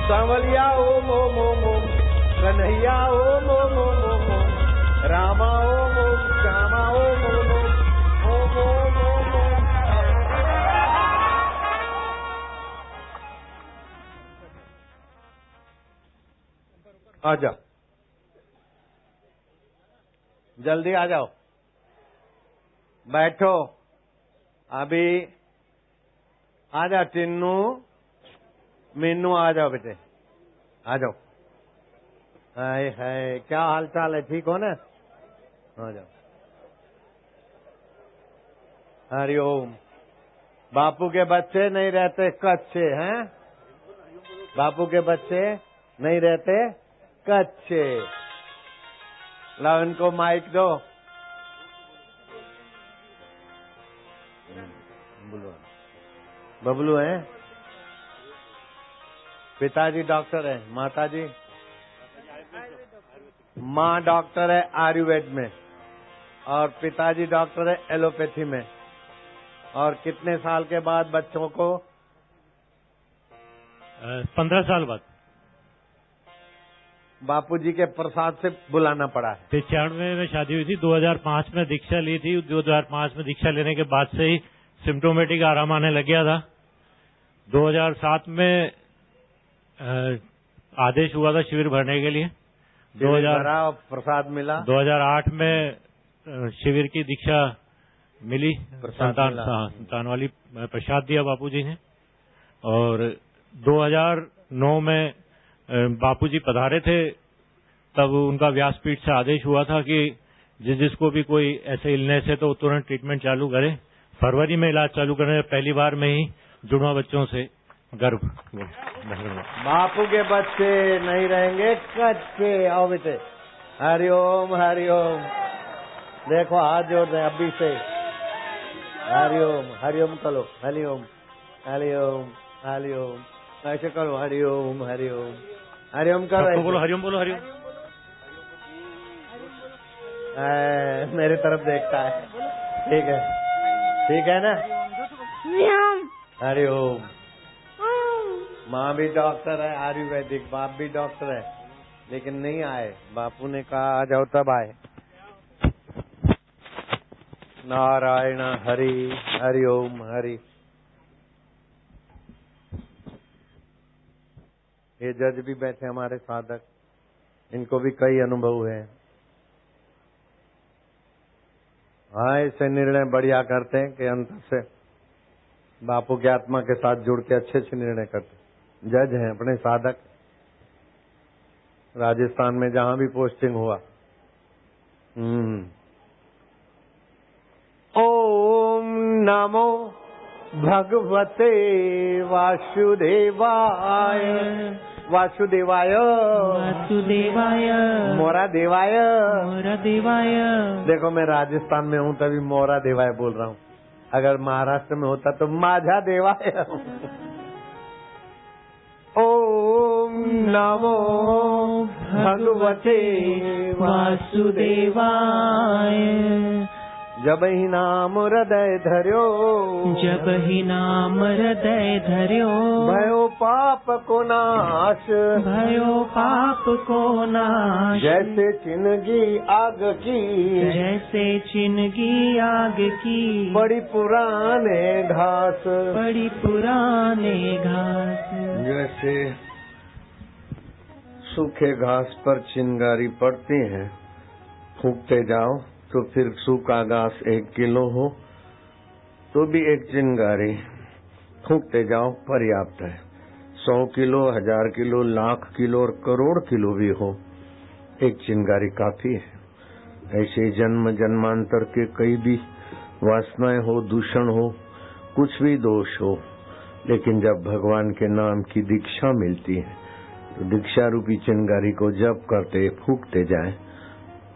सांवलिया ओम ओम ओम ओम, कन्हैया ओम ओम ओम ओम ओम, रामा ओम ओम, श्यामा ओम ओम ओम ओम ओम ओम। आ जाओ, जल्दी आ जाओ, बैठो। अभी आ जाओ टिन्नू मीनू, आ जाओ बेटे, आ जाओ। हाय हाय, क्या हाल चाल है, ठीक हो ना? आ जाओ। हरिओम। बापू के बच्चे नहीं रहते कच्चे हैं, बापू के बच्चे नहीं रहते कच्चे। लाओ इनको माइक दो। बबलू है, पिताजी डॉक्टर है, माताजी माँ डॉक्टर है आयुर्वेद में, और पिताजी डॉक्टर है एलोपैथी में। और कितने साल के बाद बच्चों को? 15 साल बाद बापूजी के प्रसाद से बुलाना पड़ा है। 95 में शादी हुई थी, 2005 में दीक्षा ली थी। 2005 में दीक्षा लेने के बाद से ही सिम्टोमेटिक आराम आने लग गया था। 2007 में आदेश हुआ था शिविर भरने के लिए। 2000 प्रसाद मिला। 2008 में शिविर की दीक्षा मिली, संतान वाली प्रसाद दिया बापूजी ने। और 2009 में बापूजी पधारे थे, तब उनका व्यासपीठ से आदेश हुआ था कि जिसको भी कोई ऐसे इलनेस है तो तुरंत ट्रीटमेंट चालू करे। फरवरी में इलाज चालू करने पहली बार में ही जुड़वा बच्चों से गर्भ। बापू के बच्चे नहीं रहेंगे कच्चे। आओ बेटे, हरिओम हरिओम। देखो हाथ जोड़ दें अभी से। हरिओम हरिओम करो, हरिओम हरिओम हरिओम, ऐसे करो, हरिओम हरिओम हरिओम करो, बोलो हरिओम, बोलो हरिओम। मेरे तरफ देखता है, ठीक है, ठीक है ना? हरिओम। माँ भी डॉक्टर है आयुर्वेदिक, बाप भी डॉक्टर है, लेकिन नहीं आए। बापू ने कहा आ जाओ तब आए। नारायण हरि, हरिओम हरि। ये जज भी बैठे हमारे साधक, इनको भी कई अनुभव हुए हैं। हाँ, ऐसे निर्णय बढ़िया करते हैं कि अंत से बापू की आत्मा के साथ जुड़ के अच्छे अच्छे निर्णय करते। जज हैं अपने साधक। राजस्थान में जहां भी पोस्टिंग हुआ ओम नमो भगवते वासुदेवाय वासुदेवाय वासुदेवाय मोरा देवाय मोरा देवाय। देखो मैं राजस्थान में हूँ तभी मोरा देवाय बोल रहा हूँ, अगर महाराष्ट्र में होता तो माझा देवाय। ओम नमो भगवते वासुदेवाय। जब ही नाम हृदय धर्यो जब ही नाम हृदय धर्यो भयो पाप को नाश भयो पाप को नाश। जैसे चिनगी आग की जैसे चिनगी आग की बड़ी पुराने घास बड़ी पुराने घास। जैसे सूखे घास पर चिंगारी पड़ती है, फूंकते जाओ तो फिर सूखा घास 1 किलो हो तो भी 1 चिंगारी फूंकते जाओ पर्याप्त है। 100 किलो, 1000 किलो, लाख किलो और करोड़ किलो भी हो, 1 चिंगारी काफी है। ऐसे जन्म जन्मांतर के कई भी वासनाएं हो, दूषण हो, कुछ भी दोष हो, लेकिन जब भगवान के नाम की दीक्षा मिलती है तो दीक्षा रूपी चिंगारी को जप करते फूंकते जाए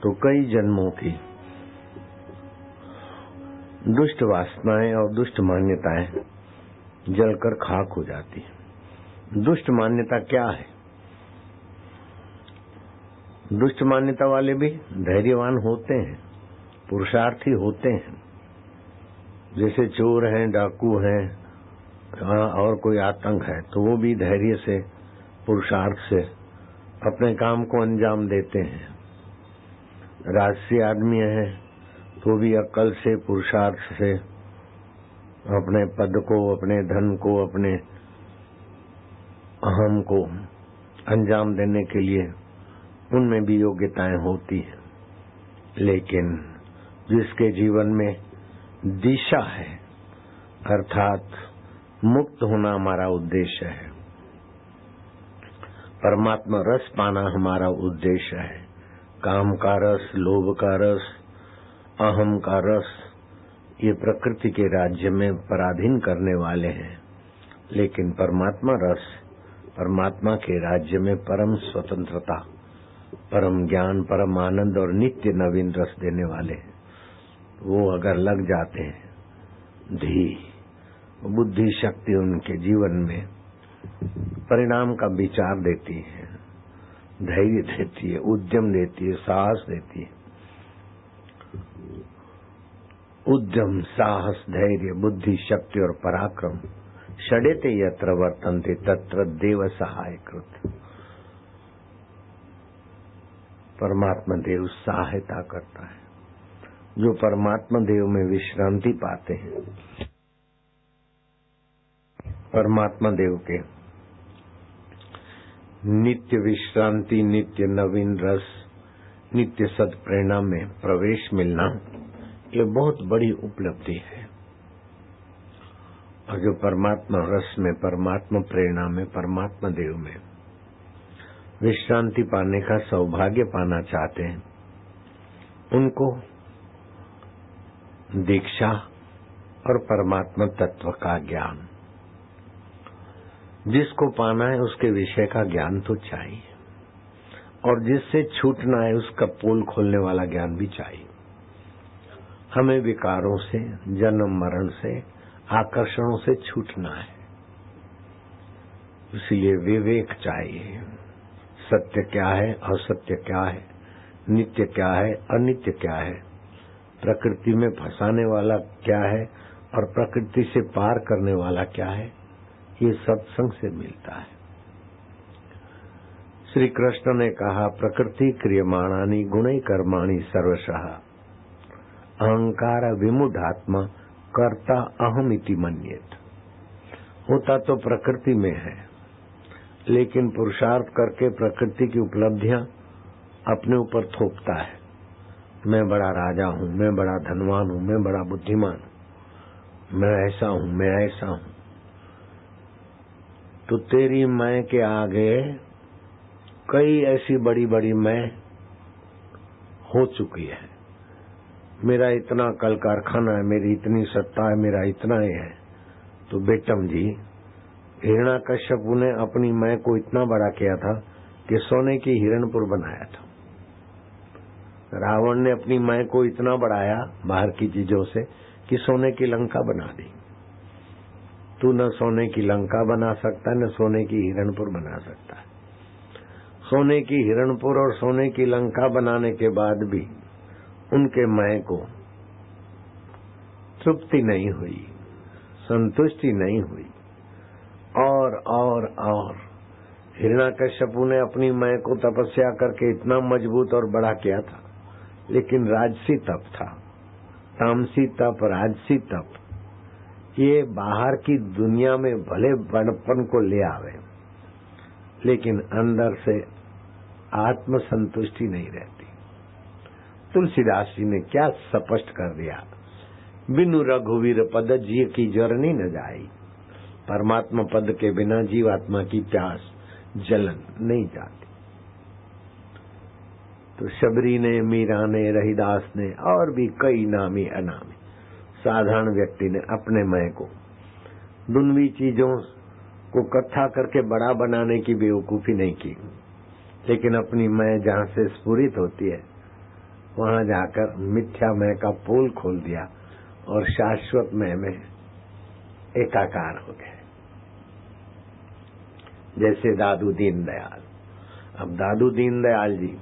तो कई जन्मों की दुष्ट वासनाएं और दुष्ट मान्यताएं जलकर खाक हो जाती है। दुष्ट मान्यता क्या है? दुष्ट मान्यता वाले भी धैर्यवान होते हैं, पुरुषार्थी होते हैं। जैसे चोर हैं, डाकू हैं, और कोई आतंक है तो वो भी धैर्य से, पुरुषार्थ से अपने काम को अंजाम देते हैं। राजसी आदमी है तो भी अक्ल से, पुरुषार्थ से अपने पद को, अपने धन को, अपने अहम को अंजाम देने के लिए उनमें भी योग्यताएं होती हैं। लेकिन जिसके जीवन में दिशा है, अर्थात मुक्त होना हमारा उद्देश्य है, परमात्मा रस पाना हमारा उद्देश्य है, काम का रस, लोभ का रस, अहम का रस, ये प्रकृति के राज्य में पराधीन करने वाले हैं। लेकिन परमात्मा रस, परमात्मा के राज्य में परम स्वतंत्रता, परम ज्ञान, परम आनंद और नित्य नवीन रस देने वाले हैं। वो अगर लग जाते हैं धी, बुद्धि शक्ति उनके जीवन में परिणाम का विचार देती है, धैर्य देती है, उद्यम देती है, साहस देती है। उद्यम, साहस, धैर्य, बुद्धि, शक्ति और पराक्रम षडेते यत्र वर्तन्ते तत्र देव सहायकृत। परमात्मा देव सहायता करता है। जो परमात्मा देव में विश्रांति पाते हैं, परमात्मा देव के नित्य विश्रांति, नित्य नवीन रस, नित्य सत्प्रेरणा में प्रवेश मिलना, ये बहुत बड़ी उपलब्धि है। और जो परमात्मा रस में, परमात्मा प्रेरणा में, परमात्मा देव में विश्रांति पाने का सौभाग्य पाना चाहते हैं, उनको दीक्षा और परमात्मा तत्व का ज्ञान, जिसको पाना है उसके विषय का ज्ञान तो चाहिए, और जिससे छूटना है उसका पोल खोलने वाला ज्ञान भी चाहिए। हमें विकारों से, जन्म मरण से, आकर्षणों से छूटना है, इसलिए विवेक चाहिए। सत्य क्या है, असत्य क्या है, नित्य क्या है, अनित्य क्या है, प्रकृति में फंसाने वाला क्या है और प्रकृति से पार करने वाला क्या है, ये सत्संग से मिलता है। श्री कृष्ण ने कहा, प्रकृति क्रियमाणानि गुणै कर्माणि सर्वशः अहंकार विमूढ़ात्मा कर्ता अहमिति मन्येत। होता तो प्रकृति में है, लेकिन पुरुषार्थ करके प्रकृति की उपलब्धियां अपने ऊपर थोपता है। मैं बड़ा राजा हूं, मैं बड़ा धनवान हूं, मैं बड़ा बुद्धिमान हूं, मैं ऐसा हूं, मैं ऐसा हूं। तो तेरी मैं के आगे कई ऐसी बड़ी बड़ी मैं हो चुकी है। मेरा इतना कल कारखाना है, मेरी इतनी सत्ता है, मेरा इतना ही है। तो बेटम जी, हिरण्याकश्यपु ने अपनी मैं को इतना बड़ा किया था कि सोने की हिरणपुर बनाया था। रावण ने अपनी मैं को इतना बढ़ाया बाहर की चीजों से कि सोने की लंका बना दी। तू न सोने की लंका बना सकता, न सोने की हिरणपुर बना सकता है। सोने की हिरणपुर और सोने की लंका बनाने के बाद भी उनके मैं को तृप्ति नहीं हुई, संतुष्टि नहीं हुई। और हिरण्याकश्यपु ने अपनी मैं को तपस्या करके इतना मजबूत और बड़ा किया था, लेकिन राजसी तप था। तामसी तप, राजसी तप, ये बाहर की दुनिया में भले बड़पन को ले आवे, लेकिन अंदर से आत्म संतुष्टि नहीं रहती। तुलसीदास जी ने क्या स्पष्ट कर दिया, बिनु रघुवीर पद जी की जरनी न जाई। परमात्मा पद के बिना जीवात्मा की प्यास जलन नहीं जाती। तो शबरी ने, मीरा ने, रहीदास ने और भी कई नामी अनामी साधारण व्यक्ति ने अपने मैं को दुनवी चीजों को इकट्ठा करके बड़ा बनाने की बेवकूफी नहीं की, लेकिन अपनी मैं जहां से स्फुरित होती है वहां जाकर मिथ्या मैं का पोल खोल दिया और शाश्वत मैं में एकाकार हो गए। जैसे दादू दीनदयाल। अब दादू दीनदयाल जी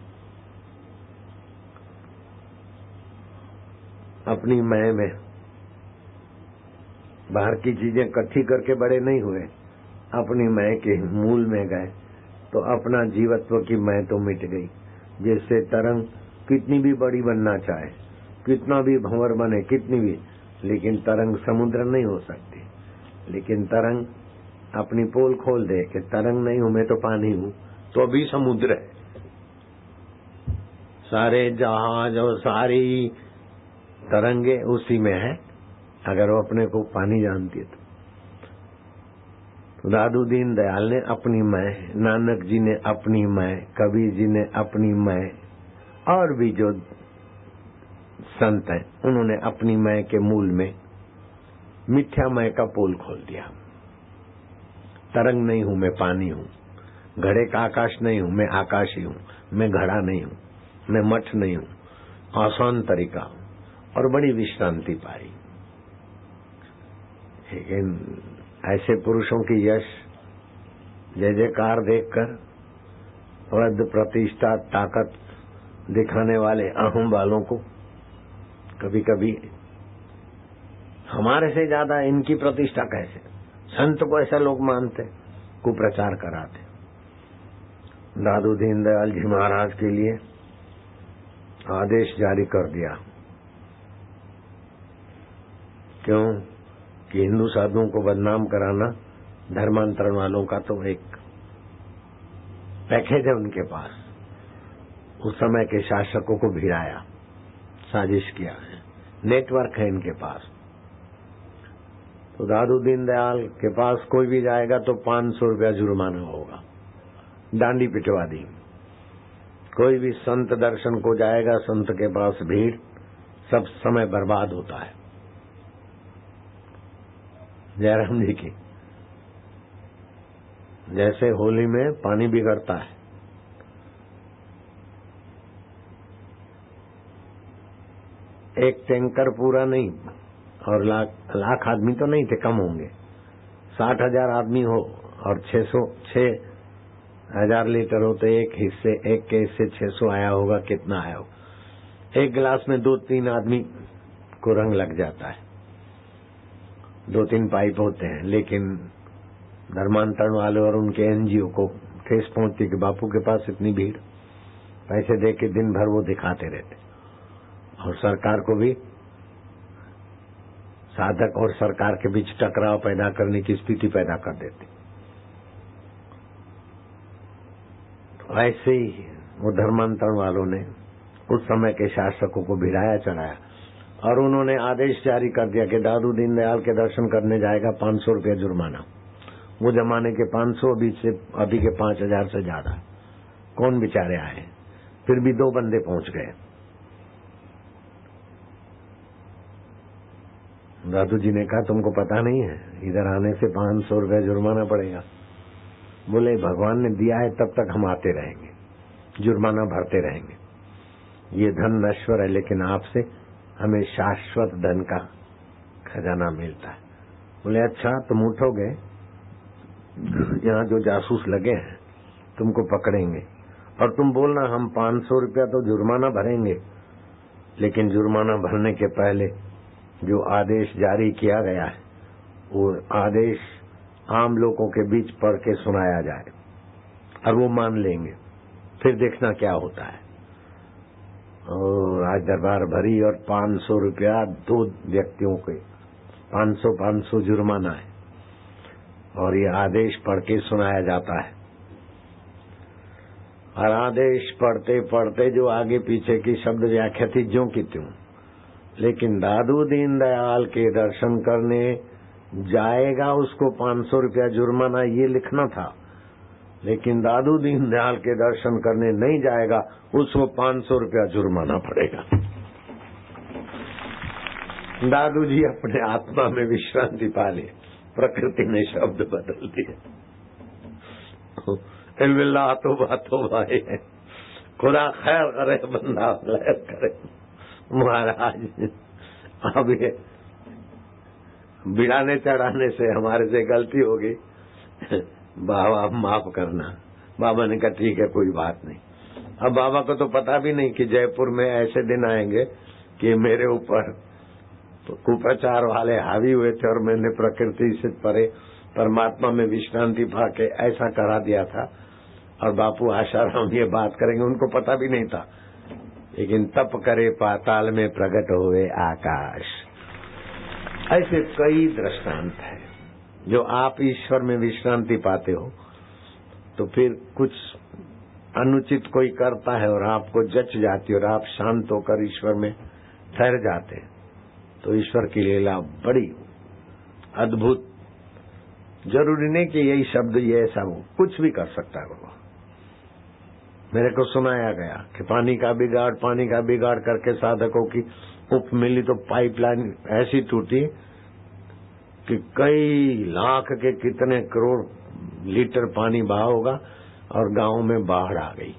अपनी मैं में बाहर की चीजें इकट्ठी करके बड़े नहीं हुए, अपनी मैं के मूल में गए तो अपना जीवत्व की मैं तो मिट गई। जैसे तरंग कितनी भी बड़ी बनना चाहे, कितना भी भंवर बने, कितनी भी, लेकिन तरंग समुद्र नहीं हो सकती। लेकिन तरंग अपनी पोल खोल दे कि तरंग नहीं हूं, मैं तो पानी हूं, तो अभी समुद्र है। सारे जहाज और सारी तरंगे उसी में है, अगर वो अपने को पानी जानती है तो। दादू दीन दयाल ने अपनी मैं, नानक जी ने अपनी मैं, कबीर जी ने अपनी मैं, और भी जो संत हैं उन्होंने अपनी मैं के मूल में मिथ्या मैं का पोल खोल दिया। तरंग नहीं हूं, मैं पानी हूं। घड़े का आकाश नहीं हूं, मैं आकाश ही हूं। मैं घड़ा नहीं हूं, मैं मठ नहीं हूं। आसान तरीका और बड़ी विश्रांति पाई। लेकिन ऐसे पुरुषों की यश जय जयकार देखकर पद, प्रतिष्ठा, ताकत दिखाने वाले अहम वालों को कभी कभी हमारे से ज्यादा इनकी प्रतिष्ठा कैसे, संत को ऐसा लोग मानते, कुप्रचार कराते। दादू दीनदयाल जी महाराज के लिए आदेश जारी कर दिया। क्यों कि हिंदू साधुओं को बदनाम कराना धर्मांतरण वालों का तो एक पैकेज है उनके पास। उस समय के शासकों को भिड़ाया, साजिश किया है, नेटवर्क है इनके पास। तो दादू दीनदयाल के पास कोई भी जाएगा तो 500 रुपया जुर्माना होगा, डांडी पिटवा दी। कोई भी संत दर्शन को जाएगा, संत के पास भीड़, सब समय बर्बाद होता है। जयराम जी की जैसे होली में पानी बिगड़ता है, एक टैंकर पूरा नहीं, और लाख आदमी तो नहीं थे, कम होंगे, 60,000 आदमी हो और 6,000 लीटर हो तो एक के हिस्से 600 आया होगा, कितना आया होगा। एक गिलास में 2-3 आदमी को रंग लग जाता है, 2-3 पाइप होते हैं। लेकिन धर्मांतरण वाले और उनके एनजीओ को ठेस पहुंचती कि बापू के पास इतनी भीड़, पैसे दे के दिन भर वो दिखाते रहते, और सरकार को भी साधक और सरकार के बीच टकराव पैदा करने की स्थिति पैदा कर देते। तो ऐसे ही वो धर्मांतरण वालों ने उस समय के शासकों को भिड़ाया चढ़ाया, और उन्होंने आदेश जारी कर दिया कि दादू दीनदयाल के दर्शन करने जाएगा 500 रुपया जुर्माना। वो जमाने के 500 अभी के 5,000 से ज्यादा। कौन बेचारे आए, फिर भी 2 बंदे पहुंच गए। दादू जी ने कहा तुमको पता नहीं है, इधर आने से 500 रुपया जुर्माना पड़ेगा। बोले भगवान ने दिया है तब तक हम आते रहेंगे, जुर्माना भरते रहेंगे। ये धन नश्वर है, लेकिन आपसे हमें शाश्वत धन का खजाना मिलता है। बोले अच्छा, तुम उठोगे, यहाँ जो जासूस लगे हैं तुमको पकड़ेंगे और तुम बोलना हम 500 रुपया तो जुर्माना भरेंगे, लेकिन जुर्माना भरने के पहले जो आदेश जारी किया गया है वो आदेश आम लोगों के बीच पढ़ के सुनाया जाए और वो मान लेंगे, फिर देखना क्या होता है। और आज दरबार भरी और 500 रुपया 2 व्यक्तियों के 500 जुर्माना है और ये आदेश पढ़ के सुनाया जाता है। और आदेश पढ़ते पढ़ते जो आगे पीछे की शब्द व्याख्या थी ज्यों की त्यों, लेकिन दादू दीनदयाल के दर्शन करने जाएगा उसको 500 रुपया जुर्माना ये लिखना था, लेकिन दादू दीनदयाल के दर्शन करने नहीं जाएगा उसको 500 रुपया जुर्माना पड़ेगा। दादू जी अपने आत्मा में विश्रांति पा लिए, प्रकृति ने शब्द बदल दिए। तो बातों भाई है, खुदा खैर करे बंदा खैर करे। महाराज अब ये बिड़ाने चढ़ाने से हमारे से गलती हो गई, बाबा माफ करना। बाबा ने कहा ठीक है कोई बात नहीं। अब बाबा को तो पता भी नहीं कि जयपुर में ऐसे दिन आएंगे कि मेरे ऊपर कुप्रचार वाले हावी हुए थे और मैंने प्रकृति से परे परमात्मा में विश्रांति पाके ऐसा करा दिया था। और बापू आशाराम ये बात करेंगे, उनको पता भी नहीं था, लेकिन तप करे पाताल में प्रकट हुए आकाश। ऐसे कई दृष्टांत है। जो आप ईश्वर में विश्रांति पाते हो तो फिर कुछ अनुचित कोई करता है और आपको जच जाती है और आप शांत होकर ईश्वर में ठहर जाते हैं, तो ईश्वर की लीला बड़ी अद्भुत। जरूरी नहीं कि यही शब्द ये ऐसा हो, कुछ भी कर सकता है बाबा। मेरे को सुनाया गया कि पानी का बिगाड़ करके साधकों की उप मिली तो पाइपलाइन ऐसी टूटी कि कई लाख के कितने करोड़ लीटर पानी बहा होगा और गांव में बाढ़ आ गई।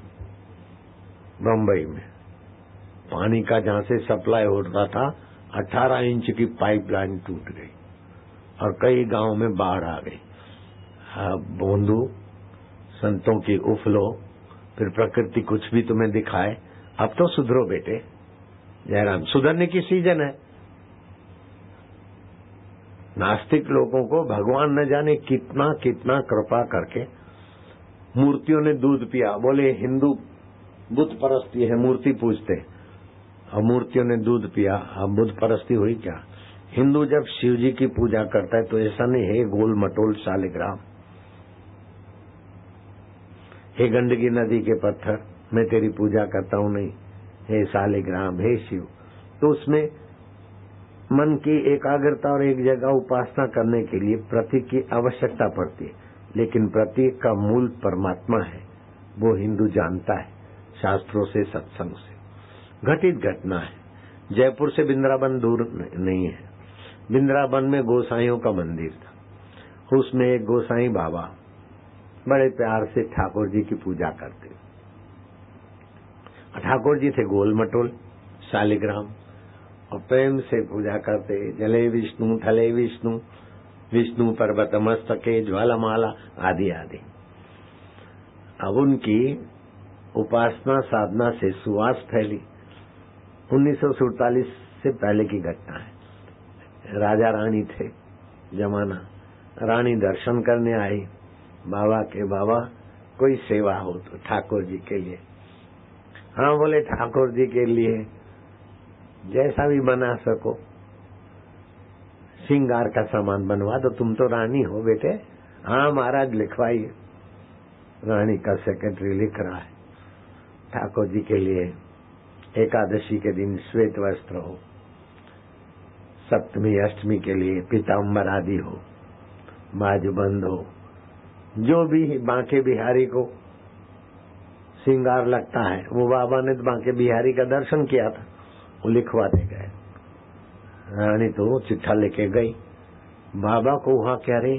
बम्बई में पानी का जहां से सप्लाई होता था 18 इंच की पाइपलाइन टूट गई और कई गांव में बाढ़ आ गई। बोंदू संतों की उफ लो, फिर प्रकृति कुछ भी तुम्हें दिखाए, अब तो सुधरो बेटे। जयराम, सुधरने की सीजन है। नास्तिक लोगों को भगवान न जाने कितना कितना कृपा करके मूर्तियों ने दूध पिया। बोले हिंदू बुत परस्ती है, मूर्ति पूजते, और मूर्तियों ने दूध पिया। अब बुत परस्ती हुई क्या? हिंदू जब शिव जी की पूजा करता है तो ऐसा नहीं है गोल मटोल शालिग्राम, हे गंडकी नदी के पत्थर मैं तेरी पूजा करता हूं, नहीं, हे शालिग्राम, हे शिव। तो उसमें मन की एकाग्रता और एक जगह उपासना करने के लिए प्रतीक की आवश्यकता पड़ती है, लेकिन प्रतीक का मूल परमात्मा है, वो हिंदू जानता है शास्त्रों से, सत्संग से। घटित घटना है। जयपुर से बिंद्रावन दूर नहीं है। बिंद्रावन में गोसाइयों का मंदिर था। उसमें एक गोसाई बाबा बड़े प्यार से ठाकुर जी की पूजा करते। ठाकुर जी थे गोल मटोल शालिग्राम और प्रेम से पूजा करते। जले विष्णु थले विष्णु, विष्णु पर्वत मस्तके ज्वालामाला आदि आदि। अब उनकी उपासना साधना से सुवास फैली। 1947 से पहले की घटना है। राजा रानी थे जमाना, रानी दर्शन करने आई। बाबा के बाबा कोई सेवा हो तो ठाकुर जी के लिए। हाँ बोले ठाकुर जी के लिए जैसा भी बना सको, श्रृंगार का सामान बनवा दो, तुम तो रानी हो बेटे। हाँ महाराज लिखवाइए। रानी का सेक्रेटरी लिख रहा है ठाकुर जी के लिए एकादशी के दिन श्वेत वस्त्र हो, सप्तमी अष्टमी के लिए पीताम्बर आदि हो, बाजूबंद हो, जो भी बांके बिहारी को श्रृंगार लगता है। वो बाबा ने तो बांके बिहारी का दर्शन किया था, वो लिखवाते गए। रानी तो चिट्ठा लेके गई बाबा को वहां, कह रही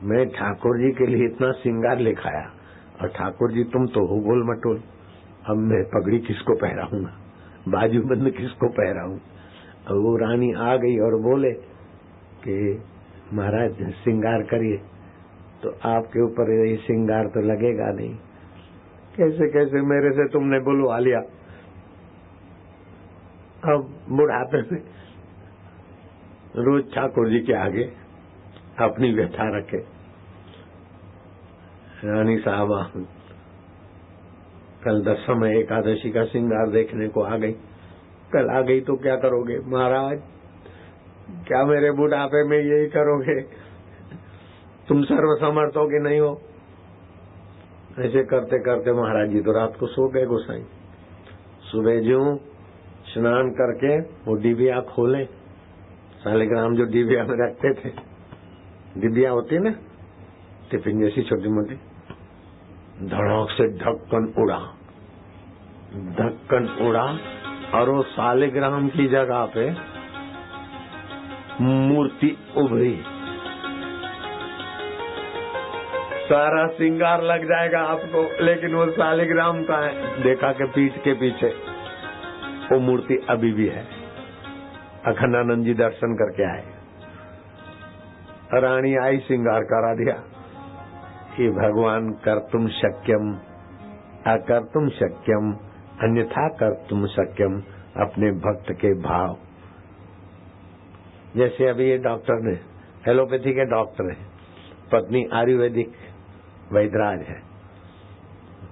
मैं ठाकुर जी के लिए इतना श्रृंगार लेकर आया और ठाकुर जी तुम तो हो गोल मटोल, अब मैं पगड़ी किसको पहराऊंगा, बाजूबंद किसको पहराऊं। और वो रानी आ गई और बोले कि महाराज श्रृंगार करिए, तो आपके ऊपर ये श्रृंगार तो लगेगा नहीं। कैसे कैसे मेरे से तुमने बुलवा लिया, अब बुढ़ापे में रोज ठाकुर जी के आगे अपनी व्यथा रखे। रानी साहबा कल 10वें एकादशी का श्रृंगार देखने को आ गई। कल आ गई तो क्या करोगे महाराज, क्या मेरे बुढ़ापे में यही करोगे, तुम सर्वसमर्थ हो कि नहीं हो। ऐसे करते करते महाराज जी तो रात को सो गए गोसाई। सुबह जो स्नान करके वो डिबिया खोले, शालिग्राम जो डिबिया में रखते थे, डिबिया होती ना टिफिन जैसी छोटी मोटी, धड़क से ढक्कन उड़ा, ढक्कन उड़ा और वो शालिग्राम की जगह पे मूर्ति उभरी। सारा श्रृंगार लग जाएगा आपको, लेकिन वो शालिग्राम का है। देखा कि पीठ के पीछे वो मूर्ति अभी भी है। अखंडानंद जी दर्शन करके आए, रानी आई श्रृंगार करा दिया। ये भगवान कर्तुम शक्यम अकर्तुम शक्यम अन्यथा कर्तुम शक्यम, अपने भक्त के भाव। जैसे अभी ये डॉक्टर ने, एलोपैथी के डॉक्टर है, पत्नी आयुर्वेदिक वैद्यराज है,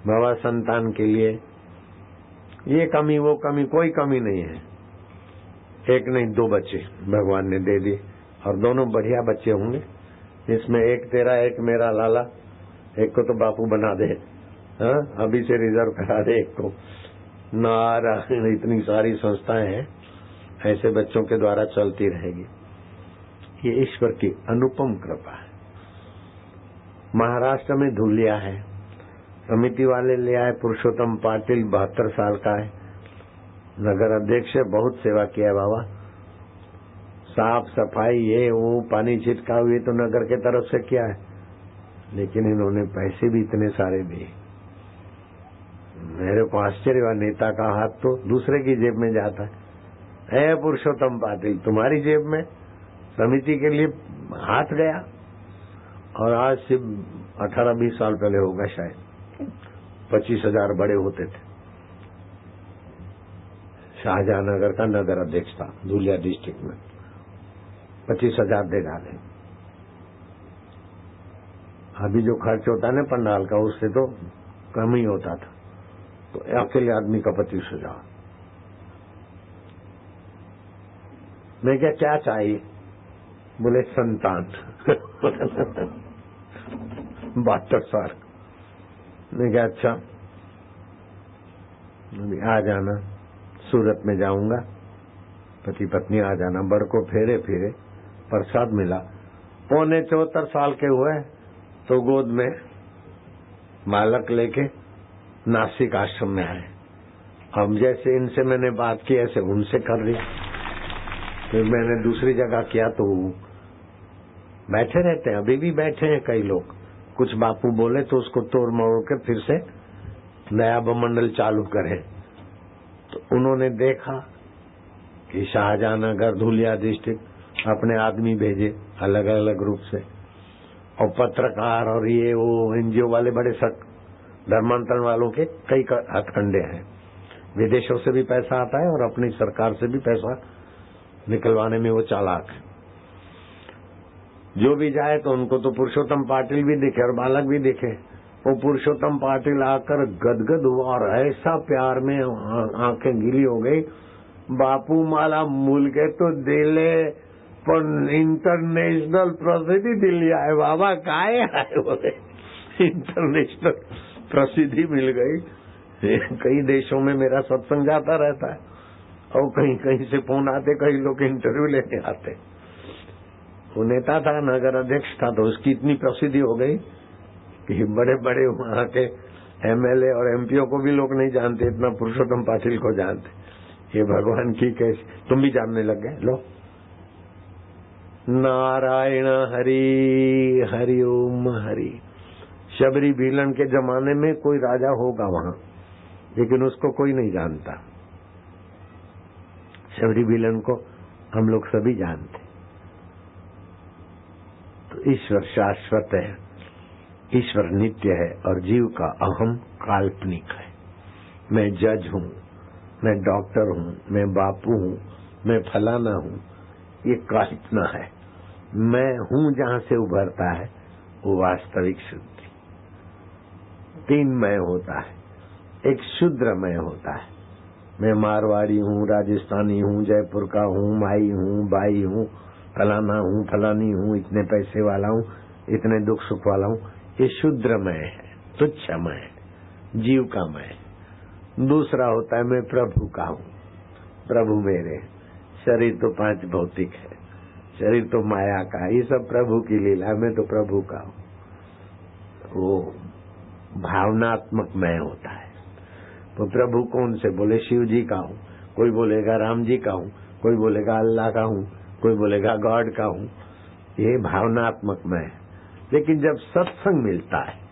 बाबा संतान के लिए ये कमी वो कमी कोई कमी नहीं है। एक नहीं 2 बच्चे भगवान ने दे दिए और दोनों बढ़िया बच्चे होंगे, जिसमें एक तेरा एक मेरा लाला, एक को तो बापू बना दे, हाँ अभी से रिजर्व करा दे एक को। नारायण, इतनी सारी संस्थाएं हैं, ऐसे बच्चों के द्वारा चलती रहेगी। ये ईश्वर की अनुपम कृपा है। महाराष्ट्र में धुलिया है, समिति वाले ले आए पुरुषोत्तम पाटिल, 72 साल का है, नगर अध्यक्ष है, बहुत सेवा किया है बाबा, साफ सफाई ये वो पानी छिटका हुए तो नगर के तरफ से किया है, लेकिन इन्होंने पैसे भी इतने सारे दिए। मेरे को आश्चर्य हुआ, नेता का हाथ तो दूसरे की जेब में जाता है। पुरुषोत्तम पाटिल, तुम्हारी जेब में समिति के लिए हाथ गया। और आज से 18-20 साल पहले होगा शायद, 25,000 बड़े होते थे। शाहजहांनगर का नगर अध्यक्ष था धुलिया डिस्ट्रिक्ट में, 25,000 दे डाले। अभी जो खर्च होता है ना पंडाल का, उससे तो कम ही होता था। तो अकेले आदमी का 25,000। मैं क्या चाहिए, बोले संतान। 72 साल। मैं क्या अच्छा, आ जाना, सूरत में जाऊंगा, पति पत्नी आ जाना, बड़ को फेरे फिरे, प्रसाद मिला। 74 साल के हुए तो गोद में बालक लेके नासिक आश्रम में आए। अब जैसे इनसे मैंने बात की ऐसे उनसे कर लिया। फिर मैंने दूसरी जगह किया तो बैठे रहते हैं, अभी भी बैठे हैं कई लोग। कुछ बापू बोले तो उसको तोड़ मरोड़ कर फिर से नया बमंडल चालू करें। तो उन्होंने देखा कि शाहजहांनगर धुलिया डिस्ट्रिक्ट अपने आदमी भेजे अलग अलग रूप से, और पत्रकार और ये वो एनजीओ वाले बड़े सख्त, धर्मांतरण वालों के कई हथकंडे हैं। विदेशों से भी पैसा आता है और अपनी सरकार से भी पैसा निकलवाने में वो चालाक है। जो भी जाए तो उनको तो पुरुषोत्तम पाटिल भी दिखे और बालक भी दिखे। वो पुरुषोत्तम पाटिल आकर गदगद हुआ और ऐसा प्यार में आंखें गीली हो गई। बापू माला मूल के तो दिले पर इंटरनेशनल प्रसिद्धि दिल्ली आए बाबा, काहे आए बोले, इंटरनेशनल प्रसिद्धि मिल गई। कई देशों में मेरा सत्संग जाता रहता है और कहीं कहीं से फोन आते, कई लोग इंटरव्यू लेने आते। वो नेता था, नगर अध्यक्ष था, तो उसकी इतनी प्रसिद्धि हो गई कि बड़े बड़े वहां के एमएलए और एमपीओ को भी लोग नहीं जानते, इतना पुरुषोत्तम पाटिल को जानते। ये भगवान की कैसे, तुम भी जानने लग गए। लो, नारायण हरि हरि ओम हरि। शबरी भीलन के जमाने में कोई राजा होगा वहां, लेकिन उसको कोई नहीं जानता। शबरी भीलन को हम लोग सभी जानते। तो ईश्वर शाश्वत है, ईश्वर नित्य है और जीव का अहम काल्पनिक है। मैं जज हूं, मैं डॉक्टर हूं, मैं बापू हूं, मैं फलाना हूं, ये कल्पना है। मैं हूं जहां से उभरता है वो वास्तविक शुद्धि। तीन मैं होता है, एक शूद्र मैं होता है। मैं मारवाड़ी हूं, राजस्थानी हूं, जयपुर का हूं, माई हूं, बाई हूं, फलाना हूं, फलानी हूं, इतने पैसे वाला हूं, इतने दुख सुख वाला हूं। ये शूद्र मैं है, तुच्छ मैं है, जीव का मैं। दूसरा होता है मैं प्रभु का हूं, प्रभु मेरे। शरीर तो पांच भौतिक है, शरीर तो माया का है, ये सब प्रभु की लीला, मैं तो प्रभु का हूं। वो भावनात्मक मैं होता है। तो प्रभु कौन से बोले, शिव जी का हूं, कोई बोलेगा राम जी का हूं, कोई बोलेगा अल्लाह का हूं, कोई बोलेगा गॉड का हूं। ये भावनात्मक मैं। लेकिन जब सत्संग मिलता है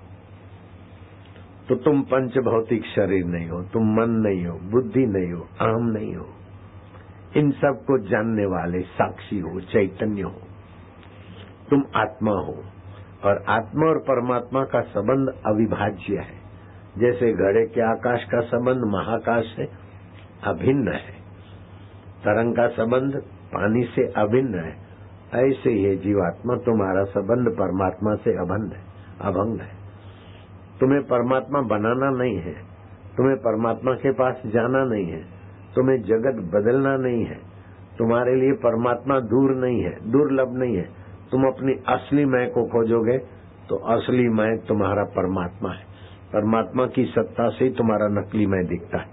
तो तुम पंच भौतिक शरीर नहीं हो, तुम मन नहीं हो, बुद्धि नहीं हो, अहम नहीं हो, इन सब को जानने वाले साक्षी हो, चैतन्य हो। तुम आत्मा हो और आत्मा और परमात्मा का संबंध अविभाज्य है। जैसे घड़े के आकाश का संबंध महाकाश से अभिन्न है, तरंग का संबंध पानी से अभिन्न है, ऐसे ही जीवात्मा तुम्हारा संबंध परमात्मा से अभंग है। तुम्हें परमात्मा बनाना नहीं है, तुम्हें परमात्मा के पास जाना नहीं है, तुम्हें जगत बदलना नहीं है, तुम्हारे लिए परमात्मा दूर नहीं है, दुर्लभ नहीं है। तुम अपनी असली मैं को खोजोगे तो असली मैं तुम्हारा परमात्मा है। परमात्मा की सत्ता से ही तुम्हारा नकली मैं दिखता है।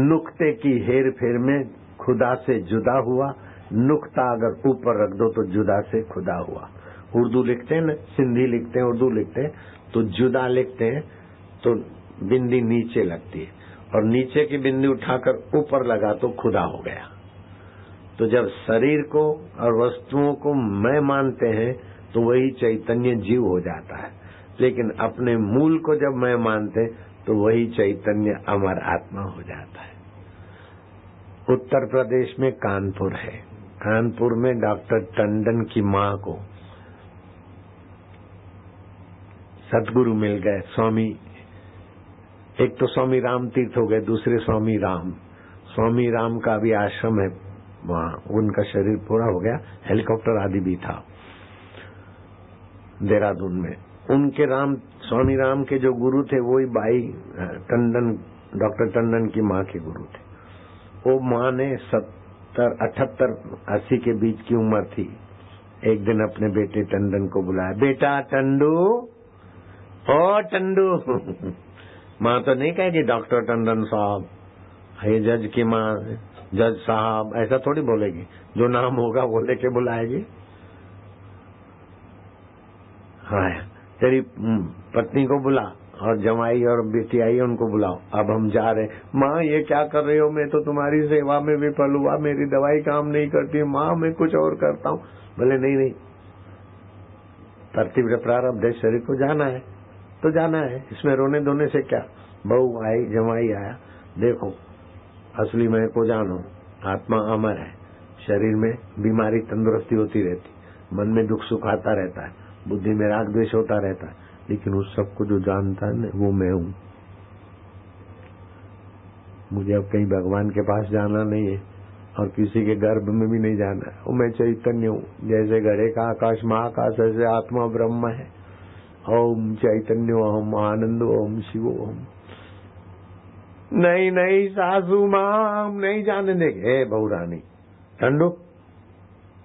नुक्ते की हेर फेर में खुदा से जुदा हुआ, नुक्ता अगर ऊपर रख दो तो जुदा से खुदा हुआ। उर्दू लिखते हैं ना, सिंधी लिखते हैं, उर्दू लिखते हैं तो जुदा लिखते हैं तो बिंदी नीचे लगती है, और नीचे की बिंदी उठाकर ऊपर लगा तो खुदा हो गया। तो जब शरीर को और वस्तुओं को मैं मानते हैं तो वही चैतन्य जीव हो जाता है, लेकिन अपने मूल को जब मैं मानते तो वही चैतन्य अमर आत्मा हो जाता है। उत्तर प्रदेश में कानपुर है, कानपुर में डॉक्टर टंडन की मां को सतगुरु मिल गए, स्वामी। एक तो स्वामी राम तीर्थ हो गए, दूसरे स्वामी राम का भी आश्रम है वहां। उनका शरीर पूरा हो गया, हेलीकॉप्टर आदि भी था देहरादून में। उनके स्वामी राम के जो गुरु थे वही बाई टंडन, डॉक्टर टंडन की मां के गुरु थे। वो मां ने 70, 78, 80 के बीच की उम्र थी। एक दिन अपने बेटे टंडन को बुलाया, बेटा टंडू, ओ टंडू। मां तो नहीं कहेगी डॉक्टर टंडन साहब, ये जज की मां, जज साहब, ऐसा थोड़ी बोलेगी। जो नाम होगा वो लेके बुलाएगी। हाँ, तेरी पत्नी को बुला और जमाई और बेटी आई उनको बुलाओ, अब हम जा रहे। माँ ये क्या कर रहे हो, मैं तो तुम्हारी सेवा में विफल हुआ, मेरी दवाई काम नहीं करती। माँ मैं कुछ और करता हूँ। बोले नहीं, तरतीब प्रारब्ध है, शरीर को जाना है तो जाना है, इसमें रोने धोने से क्या। बहू आई, जमाई आया, देखो असली मैं को जानो, आत्मा अमर है, शरीर में बीमारी तंदुरुस्ती होती रहती, मन में दुख सुख आता रहता है, बुद्धि में राग द्वेष होता रहता है, लेकिन उस सबको जो जानता है ना वो मैं हूँ। मुझे अब कहीं भगवान के पास जाना नहीं है और किसी के गर्भ में भी नहीं जाना है। वो मैं चैतन्य हूँ। जैसे घड़े का आकाश महाकाश, ऐसे आत्मा ब्रह्म है। ओम चैतन्य ओम आनंद ओम शिव ओम। नहीं सासू माँ हम नहीं जाने देंगे। बहू रानी ठंडू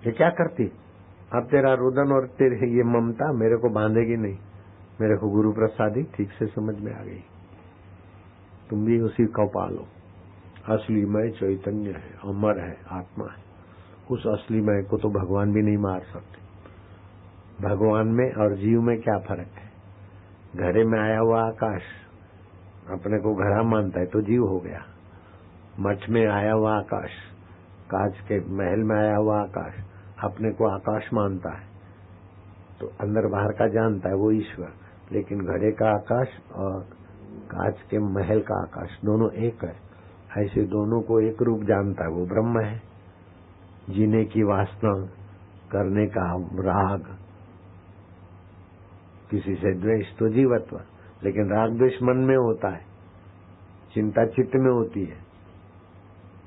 ये क्या करती, अब तेरा रुदन और तेरे ये ममता मेरे को बांधेगी नहीं। मेरे को गुरु प्रसादी ठीक से समझ में आ गई। तुम भी उसी को पालो। असली मैं चैतन्य है, अमर है, आत्मा है। उस असली मैं को तो भगवान भी नहीं मार सकते। भगवान में और जीव में क्या फर्क है? घड़े में आया हुआ आकाश अपने को घड़ा मानता है तो जीव हो गया। मठ में आया हुआ आकाश, कांच के महल में आया हुआ आकाश अपने को आकाश मानता है तो अंदर बाहर का जानता है वो ईश्वर। लेकिन घड़े का आकाश और कांच के महल का आकाश दोनों एक है। ऐसे दोनों को एक रूप जानता है वो ब्रह्म है। जीने की वासना, करने का राग, किसी से द्वेष तो जीवत्व। लेकिन राग द्वेष मन में होता है, चिंता चित्त में होती है,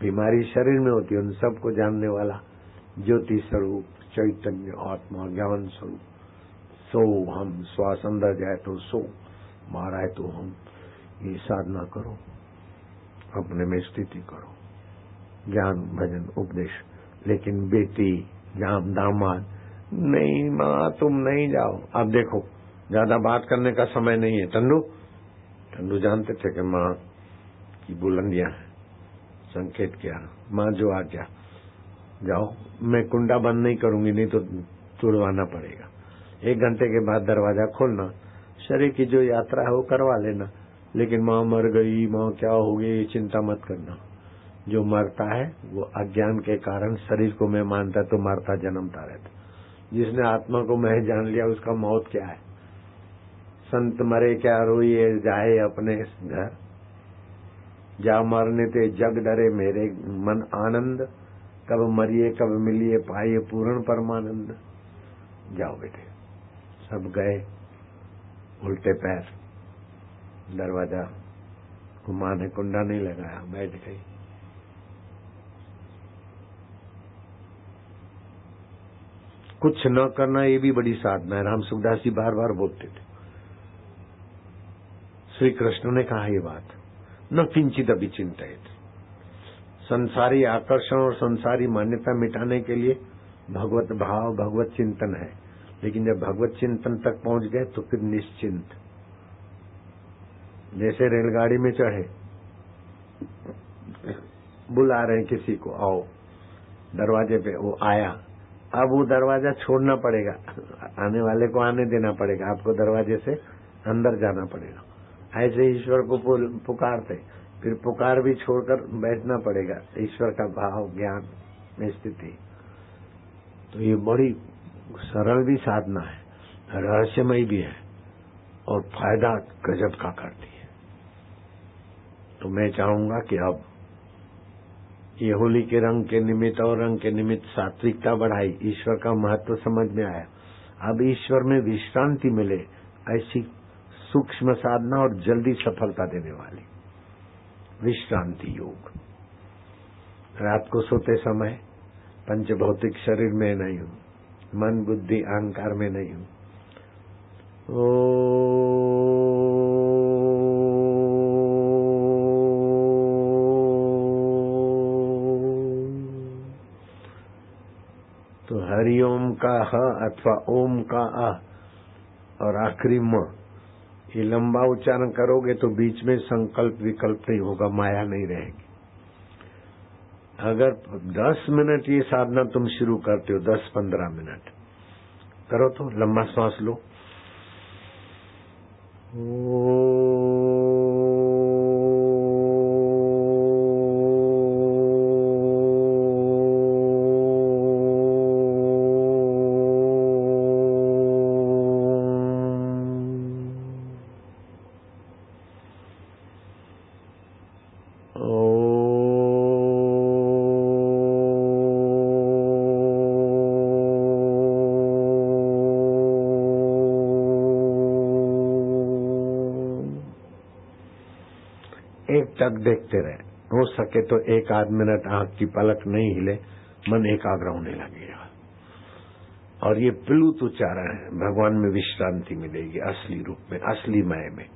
बीमारी शरीर में होती है। उन सबको जानने वाला ज्योति स्वरूप चैतन्य आत्मा ज्ञान स्वरूप सो हम, श्वास अंदर जाए तो सो, मारा है तो हम। ये साधना करो, अपने में स्थिति करो, ज्ञान भजन उपदेश। लेकिन बेटी दामाद नहीं, माँ तुम नहीं जाओ। अब देखो ज्यादा बात करने का समय नहीं है। टंडू जानते थे कि माँ की बुलंदियां हैं, संकेत किया माँ जो आ गया जाओ। मैं कुंडा बंद नहीं करूंगी, नहीं तो तुड़वाना पड़ेगा। 1 घंटे के बाद दरवाजा खोलना, शरीर की जो यात्रा है वो करवा लेना। लेकिन माँ मर गई, माँ क्या होगी, चिंता मत करना। जो मरता है वो अज्ञान के कारण शरीर को मैं मानता तो मरता जन्मता रहता। जिसने आत्मा को मैं जान लिया उसका मौत क्या है। संत मरे क्या रोइए जाए अपने घर, जा मरने ते जग डरे मेरे मन आनंद। कब मरिए कब मिलिए पाइए पूर्ण परमानंद। जाओ बेटे। सब गए उल्टे पैर, दरवाजा मां ने कुंडा नहीं लगाया, बैठ गई। कुछ न करना ये भी बड़ी साधना है। राम सुखदास जी बार बार बोलते थे। श्री कृष्ण ने कहा ये बात, न किंचित अभिचिंतित। संसारी आकर्षण और संसारी मान्यता मिटाने के लिए भगवत भाव भगवत चिंतन है। लेकिन जब भगवत चिंतन तक पहुंच गए तो फिर निश्चिंत। जैसे रेलगाड़ी में चढ़े, बुला रहे हैं किसी को, आओ, दरवाजे पे वो आया, अब वो दरवाजा छोड़ना पड़ेगा, आने वाले को आने देना पड़ेगा, आपको दरवाजे से अंदर जाना पड़ेगा। ऐसे ईश्वर को पुकारते, फिर पुकार भी छोड़कर बैठना पड़ेगा ईश्वर का भाव ज्ञान में स्थिति। तो ये बड़ी सरल भी साधना है, रहस्यमय भी है और फायदा गजब का करती है। तो मैं चाहूंगा कि अब ये होली के रंग के निमित्त और रंग के निमित्त सात्विकता बढ़ाई, ईश्वर का महत्व समझ में आया। अब ईश्वर में विश्रांति मिले ऐसी सूक्ष्म साधना और जल्दी सफलता देने वाली विश्रांति योग। रात को सोते समय पंच भौतिक शरीर में नहीं हूं, मन बुद्धि अहंकार में नहीं हूं। तो हरिओम का ह अथवा ओम का आ और आखिरी म, ये लंबा उच्चारण करोगे तो बीच में संकल्प विकल्प नहीं होगा, माया नहीं रहेगी। अगर 10 मिनट ये साधना तुम शुरू करते हो, 10-15 मिनट करो तो लंबा सांस लो। एक टक देखते रहे, हो सके तो 1-8 मिनट आंख की पलक नहीं हिले, मन एकाग्र होने लगेगा। और ये प्लुत उच्चारण है, भगवान में विश्रांति मिलेगी असली रूप में, असली मय में।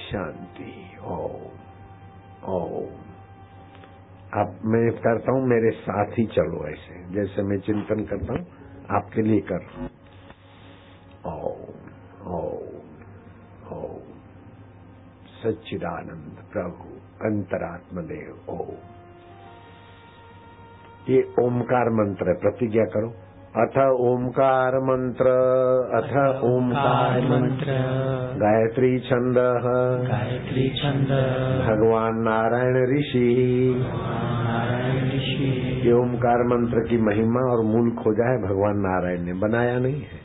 शांति। ओम ओम। अब मैं करता हूँ, मेरे साथ ही चलो, ऐसे जैसे मैं चिंतन करता हूँ आपके लिए कर। ओम ओम ओम। सच्चिदानंद प्रभु अंतरात्मदेव ओम। ये ओमकार मंत्र है, प्रतिज्ञा करो। अथ ओमकार मंत्र, अथ ओमकार मंत्र, गायत्री छंद, गायत्री छंद, भगवान नारायण ऋषि। ये ओमकार मंत्र की महिमा और मूल खोजा है भगवान नारायण ने, बनाया नहीं है।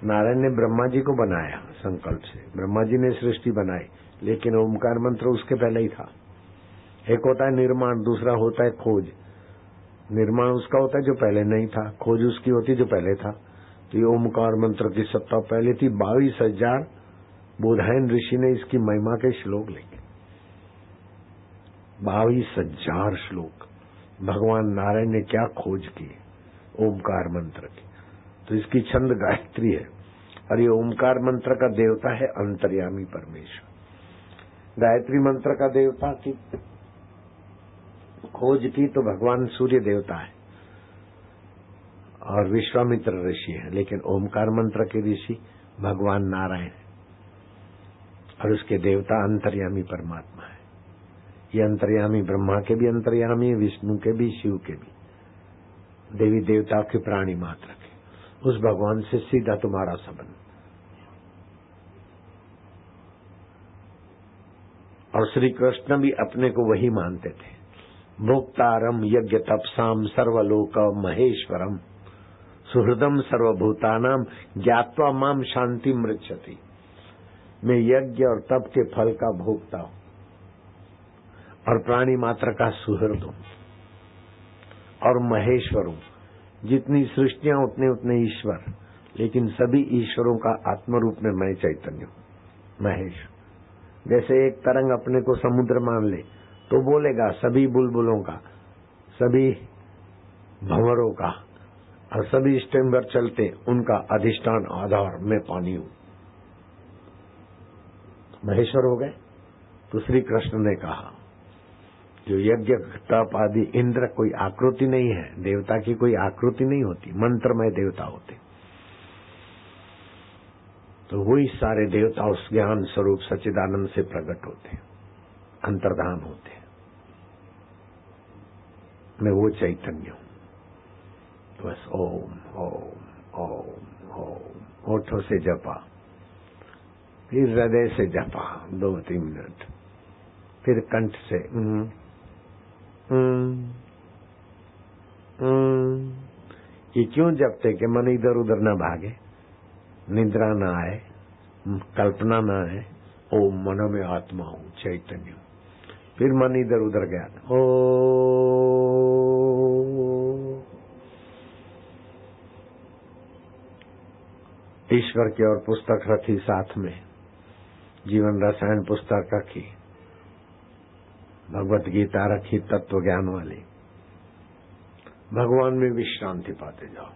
नारायण ने ब्रह्मा जी को बनाया संकल्प से, ब्रह्मा जी ने सृष्टि बनाई, लेकिन ओमकार मंत्र उसके पहले ही था। एक होता है निर्माण, दूसरा होता है खोज। निर्माण उसका होता है जो पहले नहीं था, खोज उसकी होती जो पहले था। तो ये ओमकार मंत्र की सत्ता पहले थी। 22,000 बोधायन ऋषि ने इसकी महिमा के श्लोक लिखे। 22,000 श्लोक। भगवान नारायण ने क्या खोज की ओमकार मंत्र की। तो इसकी छंद गायत्री है, और ये ओमकार मंत्र का देवता है अंतर्यामी परमेश्वर। गायत्री मंत्र का देवता की खोज की तो भगवान सूर्य देवता है और विश्वामित्र ऋषि है, लेकिन ओमकार मंत्र के ऋषि भगवान नारायण है और उसके देवता अंतर्यामी परमात्मा है। ये अंतर्यामी ब्रह्मा के भी अंतर्यामी, विष्णु के भी, शिव के भी, देवी देवताओं के, प्राणी मात्र के। उस भगवान से सीधा तुम्हारा संबंध। और श्री कृष्ण भी अपने को वही मानते थे। भोक्तारम यज्ञ तपसाम सर्वलोक महेश्वरम सुहृदम सर्वभूतानाम ज्ञात्वा माम शांति मृच्छति। मैं यज्ञ और तप के फल का भोक्ता हूं और प्राणी मात्र का सुहृद हूं और महेश्वर हूं। जितनी सृष्टियां उतने उतने ईश्वर, लेकिन सभी ईश्वरों का आत्मरूप में मैं चैतन्य हूं, महेश्वर। जैसे एक तरंग अपने को समुद्र मान ले तो बोलेगा सभी बुलबुलों का, सभी भंवरों का और सभी स्टेम्बर चलते उनका अधिष्ठान आधार मैं पानी हूं। महेश्वर हो गए। तो श्री कृष्ण ने कहा जो यज्ञ तप आदि इंद्र कोई आकृति नहीं है, देवता की कोई आकृति नहीं होती, मंत्रमय देवता होते। तो वही सारे देवता उस ज्ञान स्वरूप सच्चिदानंद से प्रकट होते, अंतर्धान होते। मैं वो चैतन्य हूं। तो बस ओम ओम ओम ओम होठों से जपा, फिर हृदय से जपा 2-3 मिनट, फिर कंठ से ये क्यों जपते कि मन इधर उधर ना भागे, निद्रा ना आए, कल्पना ना आए। ओम मन में आत्मा हूं, चैतन्य हूं। फिर मन इधर उधर गया, ओ ईश्वर की और पुस्तक रखी साथ में, जीवन रसायन पुस्तक रखी, भगवत गीता रखी, तत्व ज्ञान वाली। भगवान में विश्रांति पाते जाओ।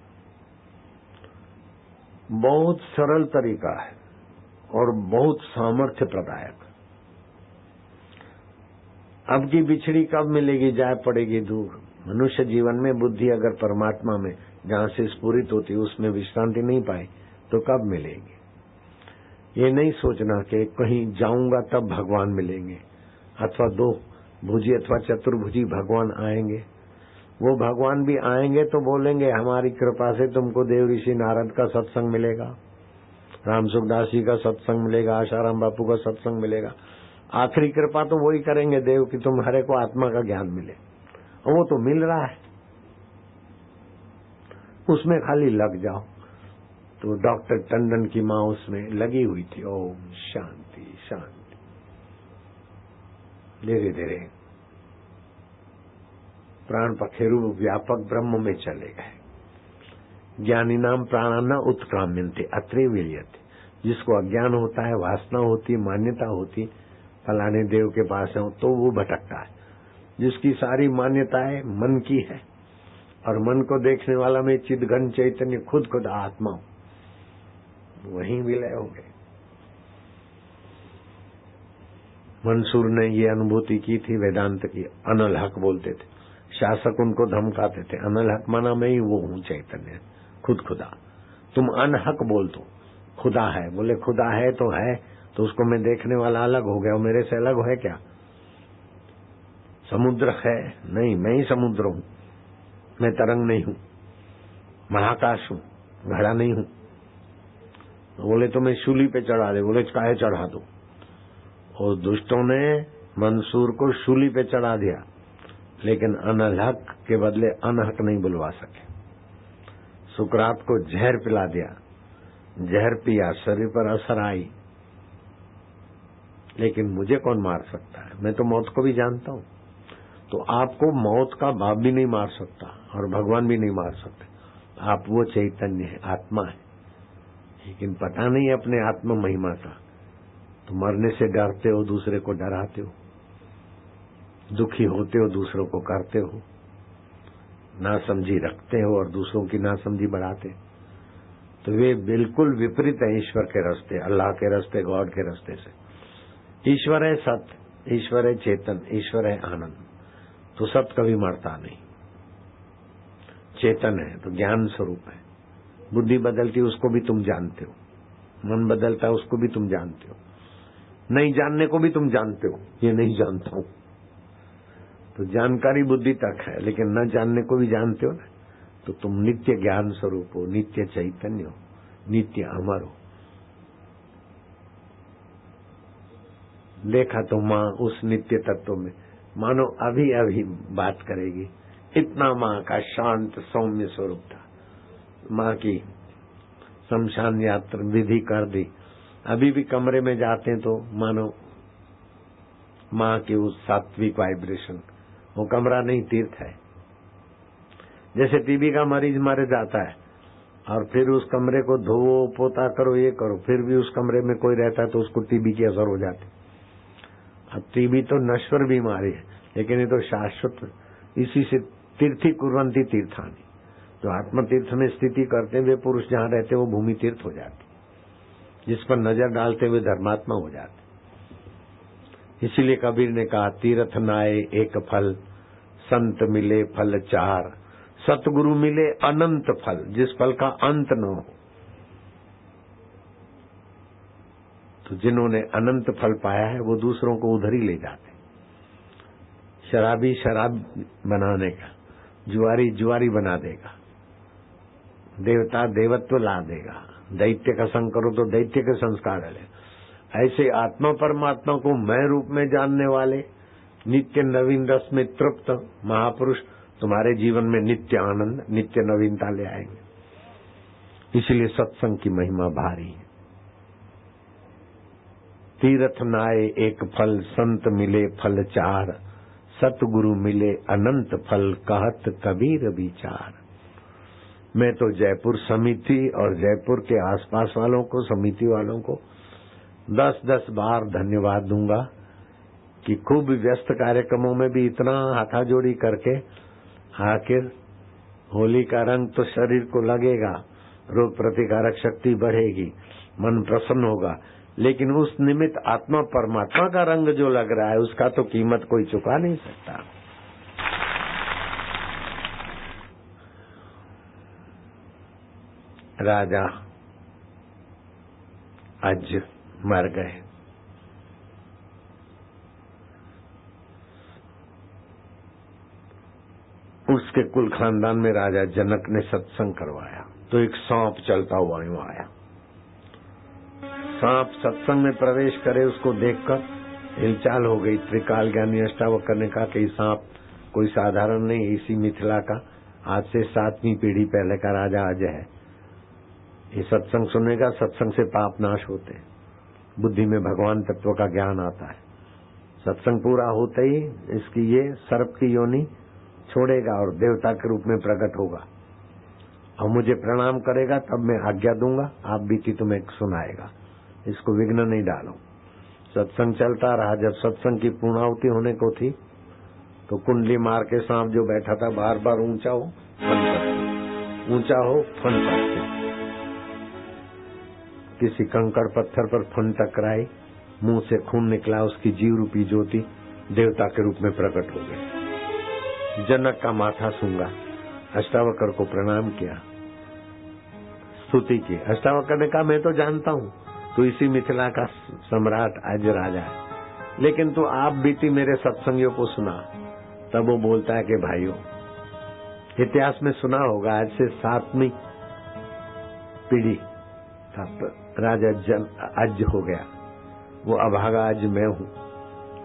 बहुत सरल तरीका है और बहुत सामर्थ्य प्रदायक। अब की बिछड़ी कब मिलेगी, जाए पड़ेगी दूर। मनुष्य जीवन में बुद्धि अगर परमात्मा में जहां से स्फुरित होती, उसमें विश्रांति नहीं पाई तो कब मिलेगी। ये नहीं सोचना कि कहीं जाऊंगा तब भगवान मिलेंगे, अथवा 2 भुजी अथवा चतुर्भुजी भगवान आएंगे। वो भगवान भी आएंगे तो बोलेंगे हमारी कृपा से तुमको देव ऋषि नारद का सत्संग मिलेगा, राम सुखदास जी का सत्संग मिलेगा, आशाराम बापू का सत्संग मिलेगा। आखिरी कृपा तो वही करेंगे देव कि तुम्हारे को आत्मा का ज्ञान मिले, और वो तो मिल रहा है, उसमें खाली लग जाओ। तो डॉक्टर टंडन की माँ उसमें लगी हुई थी। ओम शांति शांति। धीरे धीरे प्राण पखेरु व्यापक ब्रह्म में चले गए। ज्ञानी नाम प्राणाना उत्क्राम्यन्ते अत्रे विलियते। जिसको अज्ञान होता है, वासना होती, मान्यता होती, फलाने देव के पास है, तो वो भटकता है। जिसकी सारी मान्यताएं मन की है और मन को देखने वाला में चिदघन चैतन्य खुद आत्मा, वहीं विलय हो गए। मंसूर ने ये अनुभूति की थी वेदांत की। अनल हक बोलते थे, शासक उनको धमकाते थे। अनल हक माना मैं ही वो हूँ चैतन्य, खुद खुदा। तुम अनहक बोल दो, खुदा है। बोले खुदा है तो उसको मैं देखने वाला अलग हो गया, मेरे से अलग है क्या? समुद्र है? नहीं, मैं ही समुद्र हूँ, मैं तरंग नहीं हूँ, महाकाश हूँ, घड़ा नहीं हूँ। बोले तो मैं शूली पे चढ़ा दे। बोले काहे चढ़ा दो? और दुष्टों ने मंसूर को शूली पे चढ़ा दिया, लेकिन अनहक के बदले अनहक नहीं बुलवा सके। सुकरात को जहर पिला दिया, जहर पिया, शरीर पर असर आई, लेकिन मुझे कौन मार सकता है? मैं तो मौत को भी जानता हूं। तो आपको मौत का बाप भी नहीं मार सकता और भगवान भी नहीं मार सकते। आप वो चैतन्य है, आत्मा है, लेकिन पता नहीं अपने आत्म महिमा का। तो मरने से डरते हो, दूसरे को डराते हो, दुखी होते हो, दूसरों को करते हो, नासमझी रखते हो और दूसरों की नासमझी बढ़ाते। तो वे बिल्कुल विपरीत है ईश्वर के रास्ते, अल्लाह के रास्ते, गॉड के रास्ते से। ईश्वर है सत्य, ईश्वर है चेतन, ईश्वर है आनंद। तो सत्य कभी मरता नहीं। चेतन है तो ज्ञान स्वरूप है। बुद्धि बदलती उसको भी तुम जानते हो, मन बदलता है उसको भी तुम जानते हो, नहीं जानने को भी तुम जानते हो, ये नहीं जानता हूं। तो जानकारी बुद्धि तक है, लेकिन न जानने को भी जानते हो ना। तो तुम नित्य ज्ञान स्वरूप हो, नित्य चैतन्य हो, नित्य अमर हो। देखा तो माँ उस नित्य तत्व में मानो अभी अभी बात करेगी, इतना माँ का शांत सौम्य स्वरूप था। माँ की शमशान यात्रा विधि कर दी, अभी भी कमरे में जाते तो मानो माँ की उस सात्विक वाइब्रेशन। वो कमरा नहीं, तीर्थ है। जैसे टीबी का मरीज मर जाता है और फिर उस कमरे को धोवो, पोता करो, ये करो, फिर भी उस कमरे में कोई रहता है तो उसको टीबी की असर हो जाती। अब टीबी तो नश्वर बीमारी है, लेकिन ये तो शाश्वत। इसी से तीर्थी कुर्वंती तीर्थानी, जो आत्म तीर्थ में स्थिति करते वे पुरुष जहाँ रहते वो भूमि तीर्थ हो जाती, जिस पर नजर डालते हुए धर्मात्मा हो जाते। इसीलिए कबीर ने कहा, तीर्थ नाए एक फल, संत मिले फल चार, सतगुरु मिले अनंत फल, जिस फल का अंत न हो। तो जिन्होंने अनंत फल पाया है वो दूसरों को उधर ही ले जाते। शराबी शराब बनाने का, जुआरी जुआरी बना देगा, देवता देवत्व ला देगा, दैत्य का संग करो तो दैत्य के संस्कार ले। ऐसे आत्मा परमात्मा को मैं रूप में जानने वाले नित्य नवीन रस में तृप्त महापुरुष तुम्हारे जीवन में नित्य आनंद, नित्य नवीनता ले आएंगे। इसलिए सत्संग की महिमा भारी है। तीर्थ नाए एक फल, संत मिले फल चार, सतगुरु मिले अनंत फल, कहत कबीर विचार। मैं तो जयपुर समिति और जयपुर के आसपास वालों को, समिति वालों को 10-10 बार धन्यवाद दूंगा कि खूब व्यस्त कार्यक्रमों में भी इतना हाथाजोड़ी करके आखिर होली का रंग तो शरीर को लगेगा, रोग प्रतिकारक शक्ति बढ़ेगी, मन प्रसन्न होगा, लेकिन उस निमित्त आत्मा परमात्मा का रंग जो लग रहा है उसका तो कीमत कोई चुका नहीं सकता। राजा आज मर गए। उसके कुल खानदान में राजा जनक ने सत्संग करवाया तो एक सांप चलता हुआ यूं आया। सांप सत्संग में प्रवेश करे उसको देखकर हिलचाल हो गई। त्रिकाल ज्ञानी अष्टावक्र ने कहा कि सांप कोई साधारण नहीं, इसी मिथिला का आज से 7वीं पीढ़ी पहले का राजा अजय है। ये सत्संग सुनेगा, सत्संग से पाप नाश होते हैं, बुद्धि में भगवान तत्व का ज्ञान आता है। सत्संग पूरा होते ही इसकी ये सर्प की योनि छोड़ेगा और देवता के रूप में प्रकट होगा और मुझे प्रणाम करेगा, तब मैं आज्ञा दूंगा, आप बीती तुम्हें सुनाएगा। इसको विघ्न नहीं डालो। सत्संग चलता रहा। जब सत्संग की पूर्णाहुति होने को थी तो कुंडली मार के सांप जो बैठा था बार बार ऊंचा हो फन पड़ते, ऊंचा हो फन पड़ते। किसी कंकड़ पत्थर पर फन टकराई, मुंह से खून निकला, उसकी जीव रूपी ज्योति देवता के रूप में प्रकट हो गई। जनक का माथा सूंघा, अष्टावक्र को प्रणाम किया, स्तुति की। अष्टावक्र ने कहा, मैं तो जानता हूँ तू इसी मिथिला का सम्राट, आज राजा है, लेकिन तू आप बीती मेरे सत्संगियों को सुना। तब वो बोलता है कि भाइयों, इतिहास में सुना होगा, आज से 7वीं पीढ़ी था, राजा अज हो गया, वो अभागा आज मैं हूँ।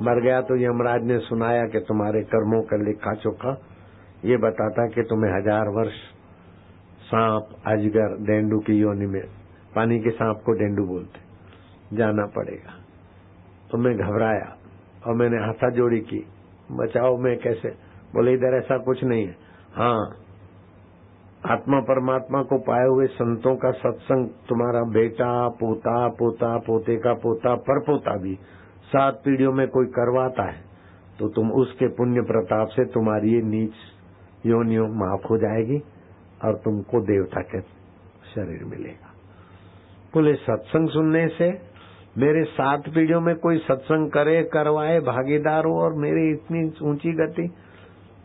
मर गया तो यमराज ने सुनाया कि तुम्हारे कर्मों का लेखा चोखा ये बताता कि तुम्हें 1000 वर्ष सांप, अजगर, डेंडू की योनि में, पानी के सांप को डेंडू बोलते, जाना पड़ेगा। तो मैं घबराया और मैंने हाथा जोड़ी की, बचाओ, मैं कैसे? बोले इधर ऐसा कुछ नहीं है। हाँ, आत्मा परमात्मा को पाए हुए संतों का सत्संग तुम्हारा बेटा, पोता, पोता, पोते का पोता, परपोता भी 7 पीढ़ियों में कोई करवाता है तो तुम उसके पुण्य प्रताप से तुम्हारी ये नीच योनियों माफ हो जाएगी और तुमको देवता के शरीर मिलेगा। बोले सत्संग सुनने से? मेरे 7 पीढ़ियों में कोई सत्संग करे, करवाए, भागीदार हो और मेरी इतनी ऊंची गति?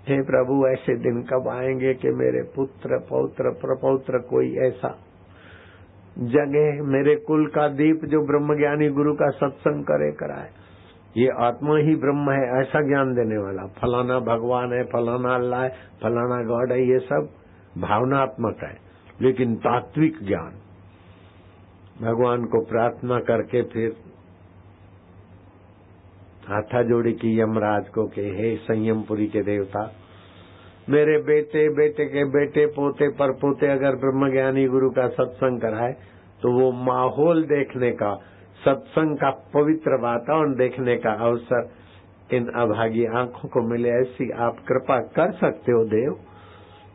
हे प्रभु, ऐसे दिन कब आएंगे कि मेरे पुत्र, पौत्र, प्रपौत्र कोई ऐसा जगह, मेरे कुल का दीप जो ब्रह्मज्ञानी गुरु का सत्संग करे, कराए। ये आत्मा ही ब्रह्म है ऐसा ज्ञान देने वाला, फलाना भगवान है, फलाना अल्लाह है, फलाना गॉड है, ये सब भावनात्मक है। लेकिन तात्विक ज्ञान, भगवान को प्रार्थना करके फिर हाथा जोड़ी की यमराज को कि हे संयमपुरी के देवता, मेरे बेटे, बेटे के बेटे, पोते, परपोते अगर ब्रह्मज्ञानी गुरु का सत्संग कराए तो वो माहौल देखने का, सत्संग का पवित्र वातावरण देखने का अवसर इन अभागी आंखों को मिले, ऐसी आप कृपा कर सकते हो देव।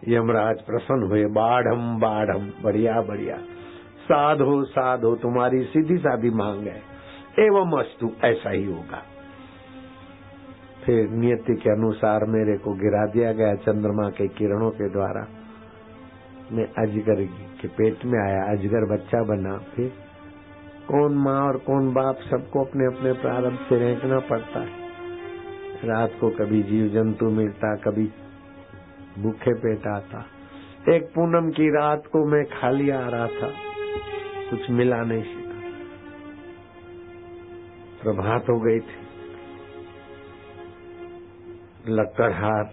यमराज प्रसन्न हुए, बाढ़म बाढ़म, बढ़िया बढ़िया, साधो साधो, तुम्हारी सीधी साधी मांग है, एवं अस्तु, ऐसा ही होगा। फिर नियति के अनुसार मेरे को गिरा दिया गया चंद्रमा के किरणों के द्वारा। मैं अजगर के पेट में आया, अजगर बच्चा बना। फिर कौन माँ और कौन बाप, सबको अपने अपने प्रारब्ध से रेंकना पड़ता है। रात को कभी जीव जंतु मिलता, कभी भूखे पेट आता। एक पूनम की रात को मैं खाली आ रहा था, कुछ मिला नहीं सीखा। प्रभात हो गई थी। लकड़हार,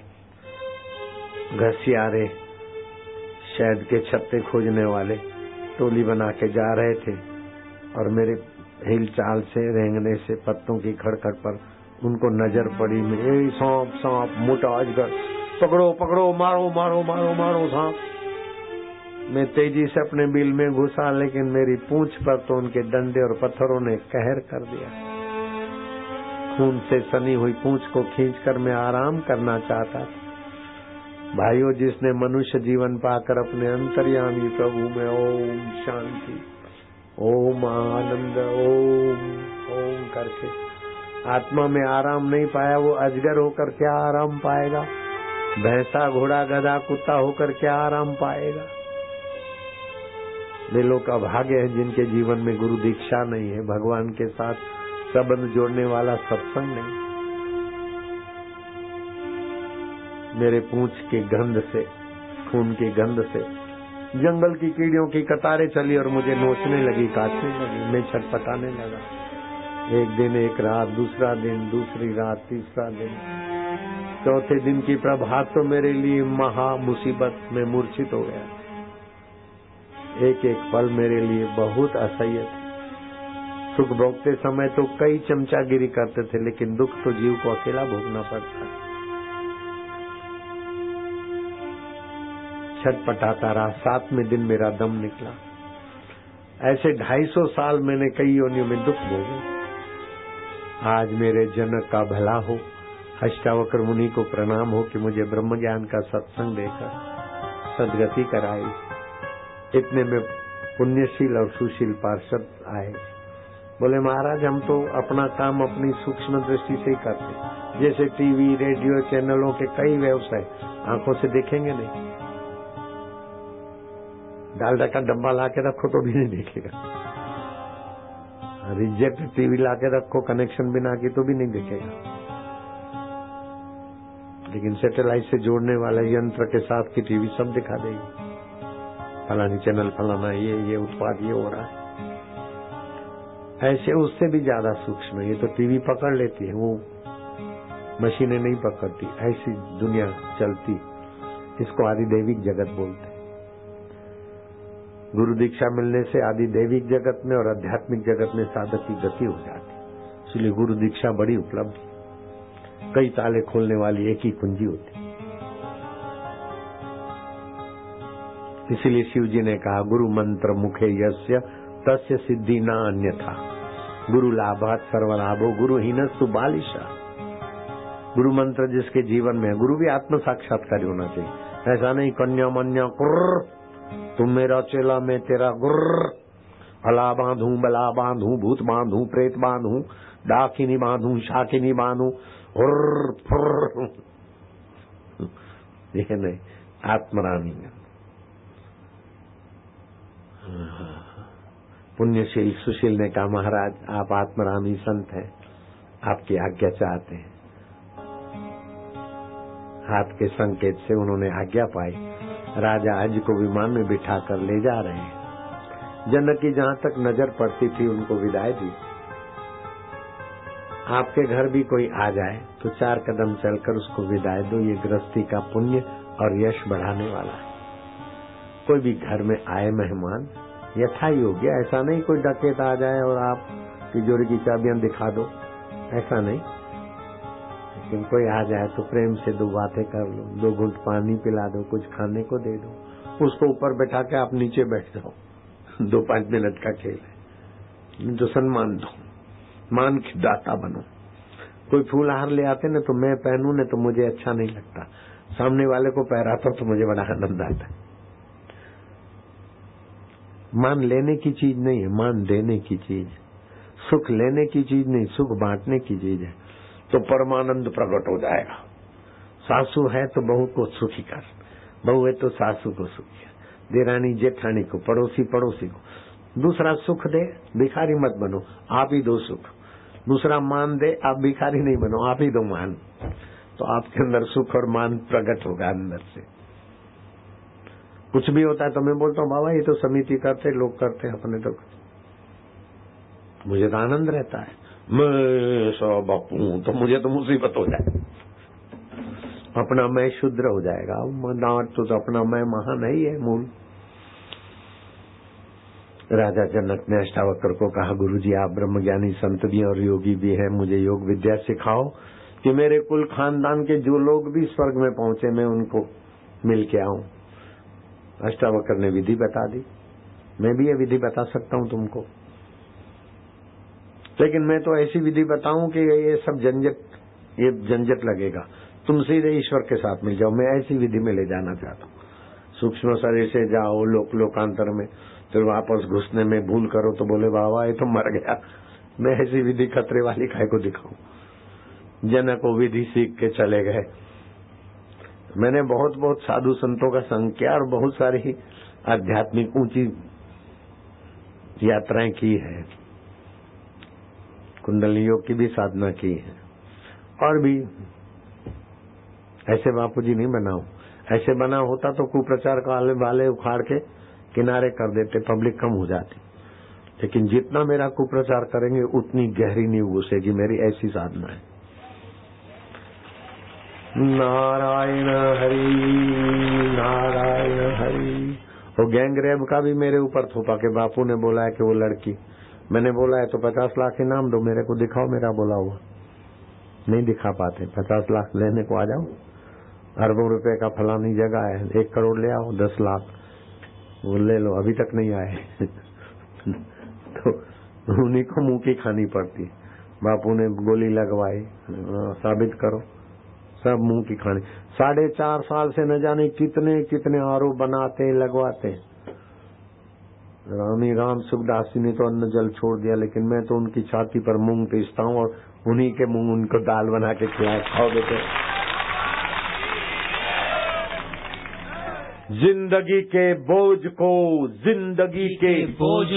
घसियारे, शहद के छत्ते खोजने वाले टोली बना के जा रहे थे और मेरे हिल चाल से, रेंगने से, पत्तों की खड़खड़ पर उनको नजर पड़ी। मैं सांप सांप, मोटा अजगर, पकड़ो पकड़ो, मारो मारो मारो मारो सांप। मैं तेजी से अपने बिल में घुसा, लेकिन मेरी पूंछ पर तो उनके डंडे और पत्थरों ने कहर कर दिया। खून से सनी हुई पूंछ को खींचकर मैं आराम करना चाहता था। भाइयों, जिसने मनुष्य जीवन पाकर अपने अंतर्यामी प्रभु में ओम शांति, ओम आनंद, ओम ओम करके आत्मा में आराम नहीं पाया, वो अजगर होकर क्या आराम पाएगा? भैंसा, घोड़ा, गधा, कुत्ता होकर क्या आराम पाएगा? वे लोग अभागे हैं जिनके जीवन में गुरु दीक्षा नहीं है, भगवान के साथ संबंध जोड़ने वाला सत्संग नहीं। मेरे पूंछ की गंध से, खून की गंध से जंगल की कीड़ियों की कतारें चली और मुझे नोचने लगी, काटने लगी। मैं छटपटाने लगा। एक दिन, एक रात, दूसरा दिन, दूसरी रात, तीसरा दिन, चौथे दिन की प्रभात तो मेरे लिए महा मुसीबत में मूर्छित हो गया। एक एक पल मेरे लिए बहुत असह्य थे। सुख भोगते समय तो कई चमचागिरी करते थे, लेकिन दुख तो जीव को अकेला भोगना पड़ता है। छटपटाता रहा। 7वें दिन मेरा दम निकला। ऐसे 250 साल मैंने कई योनियों में दुख भोगे। आज मेरे जनक का भला हो, अष्टावक्र मुनि को प्रणाम हो कि मुझे ब्रह्म ज्ञान का सत्संग देकर सदगति कराई। इतने में पुण्यशील और सुशील पार्षद आए। बोले महाराज, हम तो अपना काम अपनी सूक्ष्म दृष्टि से ही करते, जैसे टीवी, रेडियो, चैनलों के कई व्यवसाय आंखों से देखेंगे नहीं। डालडा का डब्बा ला के रखो तो भी नहीं देखेगा। रिजेक्ट टीवी लाके रखो कनेक्शन बिना की तो भी नहीं दिखेगा, लेकिन सैटेलाइट से जोड़ने वाला यंत्र के साथ की टीवी सब दिखा देगी, फलानी चैनल फलाना ये उत्पाद ये हो रहा है। ऐसे उससे भी ज्यादा सूक्ष्म है। ये तो टीवी पकड़ लेती है, वो मशीनें नहीं पकड़ती। ऐसी दुनिया चलती, इसको आदिदैविक जगत बोलते हैं। गुरु दीक्षा मिलने से आदिदैविक जगत में और आध्यात्मिक जगत में साधक की गति हो जाती, इसलिए गुरु दीक्षा बड़ी उपलब्धि। कई ताले खोलने वाली एक ही कुंजी होती। इसीलिए शिव जी ने कहा, गुरु मंत्र मुखे यस्य तस्य सिद्धि न अन्यथा, गुरु लाभात सर्वलाभो गुरुहीनस्तु बालिशा। गुरु मंत्र जिसके जीवन में है, गुरु भी आत्म साक्षात्कारी होना चाहिए। ऐसा नहीं कन्या मन्या कुर्र, तुम मेरा चेला मैं तेरा गुर्र, भला बांधू बला बांधू भूत बांधू प्रेत बांधू डाकिनी बांधू शाकिनी बांधू हुर्र, ये नहीं, आत्मरामी। पुण्यशील सुशील ने कहा, महाराज आप आत्मरामी संत हैं, आपकी आज्ञा चाहते हैं। हाथ के संकेत से उन्होंने आज्ञा पाई। राजा अज को विमान में बिठाकर ले जा रहे हैं। जनक की जहां तक नजर पड़ती थी उनको विदाई दी। आपके घर भी कोई आ जाए तो 4 कदम चलकर उसको विदाई दो, ये गृहस्थी का पुण्य और यश बढ़ाने वाला है। कोई भी घर में आए मेहमान यथा योग्य, ऐसा नहीं कोई डकैत आ जाए और आप तिजोरी की चाबियां दिखा दो, ऐसा नहीं। लेकिन कोई आ जाए तो प्रेम से 2 बातें कर लो, 2 घूंट पानी पिला दो, कुछ खाने को दे दो, उसको ऊपर बैठा के आप नीचे बैठ जाओ। 2-5 मिनट का खेल है, तो सम्मान दो, मान की दाता बनो। कोई फूल हार ले आते ना तो मैं पहनूं ना तो मुझे अच्छा नहीं लगता, सामने वाले को पहराता तो मुझे बड़ा आनंद आता है। मान लेने की चीज नहीं है, मान देने की चीज। सुख लेने की चीज नहीं, सुख बांटने की चीज है, तो परमानंद प्रकट हो जाएगा। सासू है तो बहू को सुखी कर, बहू है तो सासू को सुखी कर, देरानी जेठानी को, पड़ोसी पड़ोसी को। दूसरा सुख दे, भिखारी मत बनो, आप ही दो सुख। दूसरा मान दे, आप भिखारी नहीं बनो, आप ही दो मान। तो आपके अंदर सुख और मान प्रकट होगा अंदर से। कुछ भी होता है तो मैं बोलता हूँ, बाबा ये तो समिति करते, लोग करते, अपने तो मुझे तो आनंद रहता है। मैं सब बापू तो मुझे तो मुसीबत हो जाए, अपना मैं शुद्र हो जाएगा। डांट तो अपना मैं महान ही है मूल। राजा जनक ने अष्टावक्र को कहा, गुरुजी आप ब्रह्मज्ञानी संत भी और योगी भी हैं, मुझे योग विद्या सिखाओ कि मेरे कुल खानदान के जो लोग भी स्वर्ग में पहुंचे मैं उनको मिल के आऊं। अष्टावक्र ने विधि बता दी। मैं भी ये विधि बता सकता हूं तुमको, लेकिन मैं तो ऐसी विधि बताऊं कि ये सब झंझट लगेगा, तुम सीधे ईश्वर के साथ मिल जाओ। मैं ऐसी विधि में ले जाना चाहता हूँ। सूक्ष्म शरीर से जाओ लोकांतर में, फिर वापस घुसने में भूल करो तो बोले बाबा ये तो मर गया। मैं ऐसी विधि खतरे वाली काय को दिखाऊं। जनक को विधि सीख के चले गए। मैंने बहुत साधु संतों का संग किया और बहुत सारी आध्यात्मिक ऊंची यात्राएं की है, कुंडली योग की भी साधना की है। और भी ऐसे बापूजी नहीं बनाओ, ऐसे बना होता तो कुप्रचार का वाले उखाड़ के किनारे कर देते, पब्लिक कम हो जाती। लेकिन जितना मेरा कुप्रचार करेंगे उतनी गहरी नींव घुसेगी, मेरी ऐसी साधना है। नारायण हरि नारायण हरि। वो गैंगरेप का भी मेरे ऊपर थोपा कि बापू ने बोला है कि वो लड़की, मैंने बोला है तो 50 लाख इनाम दो, मेरे को दिखाओ मेरा बोला हुआ। नहीं दिखा पाते, 50 लाख लेने को आ जाओ, अरबों रुपए का फलानी जगह है, 1 करोड़ ले आओ, 10 लाख वो ले लो, अभी तक नहीं आए। तो उन्हीं को मुंह की खानी पड़ती। बापू ने गोली लगवाई, साबित करो, सब मुंह की खानी। 4.5 साल से न जाने कितने आरोप बनाते लगवाते। राम सुखदास जी ने तो अन्न जल छोड़ दिया, लेकिन मैं तो उनकी छाती पर मूंग पीसता हूँ और उन्हीं के मूंग उनको दाल बना के खिलाए, खाओ बेटे। जिंदगी के बोझ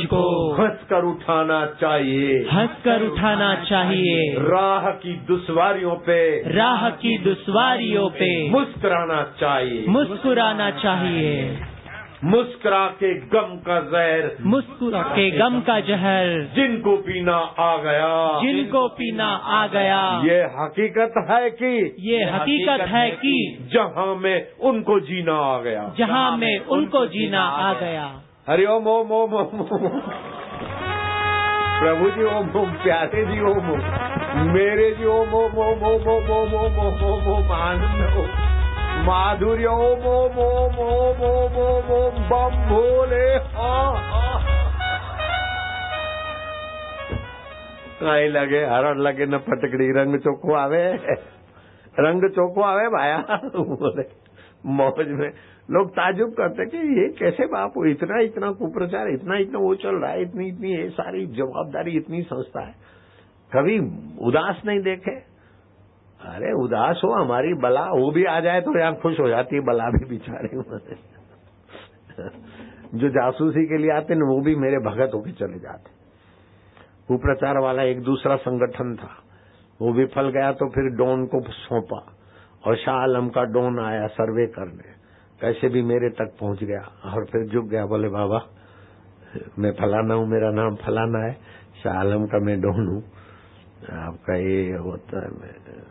को हंसकर उठाना चाहिए, हंसकर उठाना चाहिए। राह की दुश्वारियों पे मुस्कुराना चाहिए, मुस्कुराना चाहिए। मुस्कुरा के गम का जहर, मुस्कुरा के गम का जहर जिनको पीना आ गया, ये हकीकत है कि जहाँ में उनको जीना आ गया। हरिओम ओम ओम ओम ओम। प्रभु जी ओम ओम, प्यारे जी ओम ओम, मेरे जी ओम ओम ओम ओम ओम ओम ओम ओम ओम ओम, आनंद ओम, माधुर्य ओम ओम ओम ओम ओम ओम ओम, बम भोले। काई लगे हरण लगे न फटकड़ी, रंग चोखो आवे भाया। बोले मौज में लोग ताजुब करते कि ये कैसे बापू, इतना कुप्रचार, इतना वो चल रहा है, इतनी ये सारी जवाबदारी, इतनी संस्था है, कभी उदास नहीं देखे। अरे उदास हो, हमारी बला वो भी आ जाए तो यहाँ खुश हो जाती है, बला भी बेचारे। जो जासूसी के लिए आते न वो भी मेरे भगत होके चले जाते। कुप्रचार वाला एक दूसरा संगठन था, वो विफल गया तो फिर डॉन को सौंपा और शाह आलम का डॉन आया सर्वे करने, कैसे भी मेरे तक पहुंच गया और फिर झुक गया, बोले बाबा मैं फलाना हूँ, मेरा नाम फलाना है, शाह आलम का मैं डॉन हूँ, आपका ये होता है,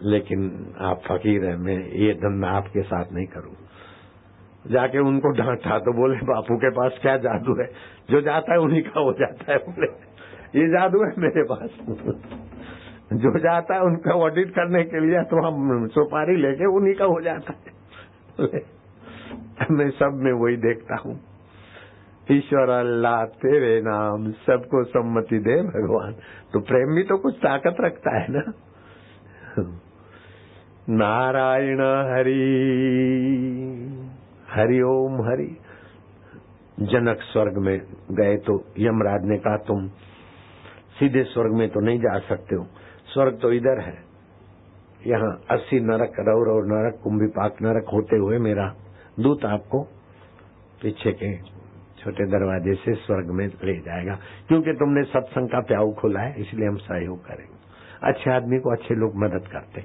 लेकिन आप फकीर हैं, मैं ये धंधा आपके साथ नहीं करूँ। जाके उनको डांटा तो बोले बापू के पास क्या जादू है, जो जाता है उन्हीं का हो जाता है। बोले ये जादू है मेरे पास, जो जाता है उनका ऑडिट करने के लिए तो हम सुपारी लेके उन्हीं का हो जाता है। मैं सब में वही देखता हूँ, ईश्वर अल्लाह तेरे नाम सबको सम्मति दे भगवान। तो प्रेम भी तो कुछ ताकत रखता है ना। नारायण हरि, हरि ओम हरि। जनक स्वर्ग में गए तो यमराज ने कहा तुम सीधे स्वर्ग में तो नहीं जा सकते हो, स्वर्ग तो इधर है, यहाँ 80 नरक, रौरव नरक, कुंभीपाक नरक होते हुए मेरा दूत आपको पीछे के छोटे दरवाजे से स्वर्ग में ले जाएगा, क्योंकि तुमने सत्संग का प्याऊ खोला है, इसलिए हम सहयोग करेंगे। अच्छे आदमी को अच्छे लोग मदद करते,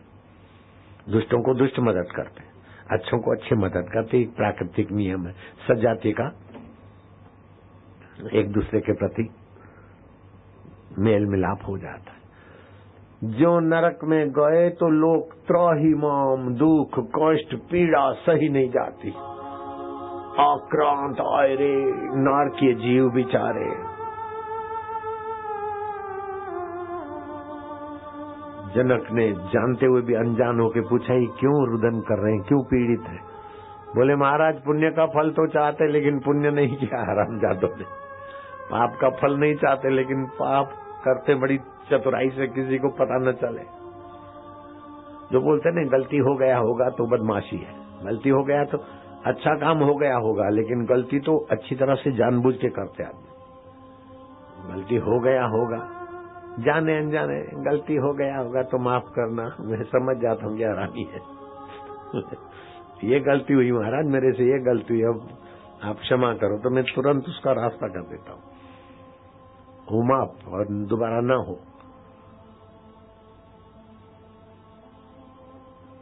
दुष्टों को दुष्ट मदद करते, अच्छों को अच्छे मदद करते। एक प्राकृतिक नियम है, सजाति का एक दूसरे के प्रति मेल मिलाप हो जाता है। जो नरक में गए तो लोग त्राहिमाम, दुख कष्ट पीड़ा सही नहीं जाती, आक्रांत आए रे नारकीय जीव बिचारे। जनक ने जानते हुए भी अनजान होके पूछा ही क्यों रुदन कर रहे हैं, क्यों पीड़ित है? बोले महाराज पुण्य का फल तो चाहते लेकिन पुण्य नहीं किया हरामजादों ने, पाप का फल नहीं चाहते लेकिन पाप करते बड़ी चतुराई से, किसी को पता न चले। जो बोलते नहीं गलती हो गया होगा तो बदमाशी है, गलती हो गया तो अच्छा काम हो गया होगा, लेकिन गलती तो अच्छी तरह से जानबूझ के करते आदमी। गलती हो गया होगा, जाने अनजाने गलती हो गया होगा तो माफ करना, मैं समझ जाता हूँ क्या हरामी है। ये गलती हुई महाराज मेरे से, ये गलती हुई, अब आप क्षमा करो, तो मैं तुरंत उसका रास्ता कर देता हूँ, माफ, और दोबारा ना हो।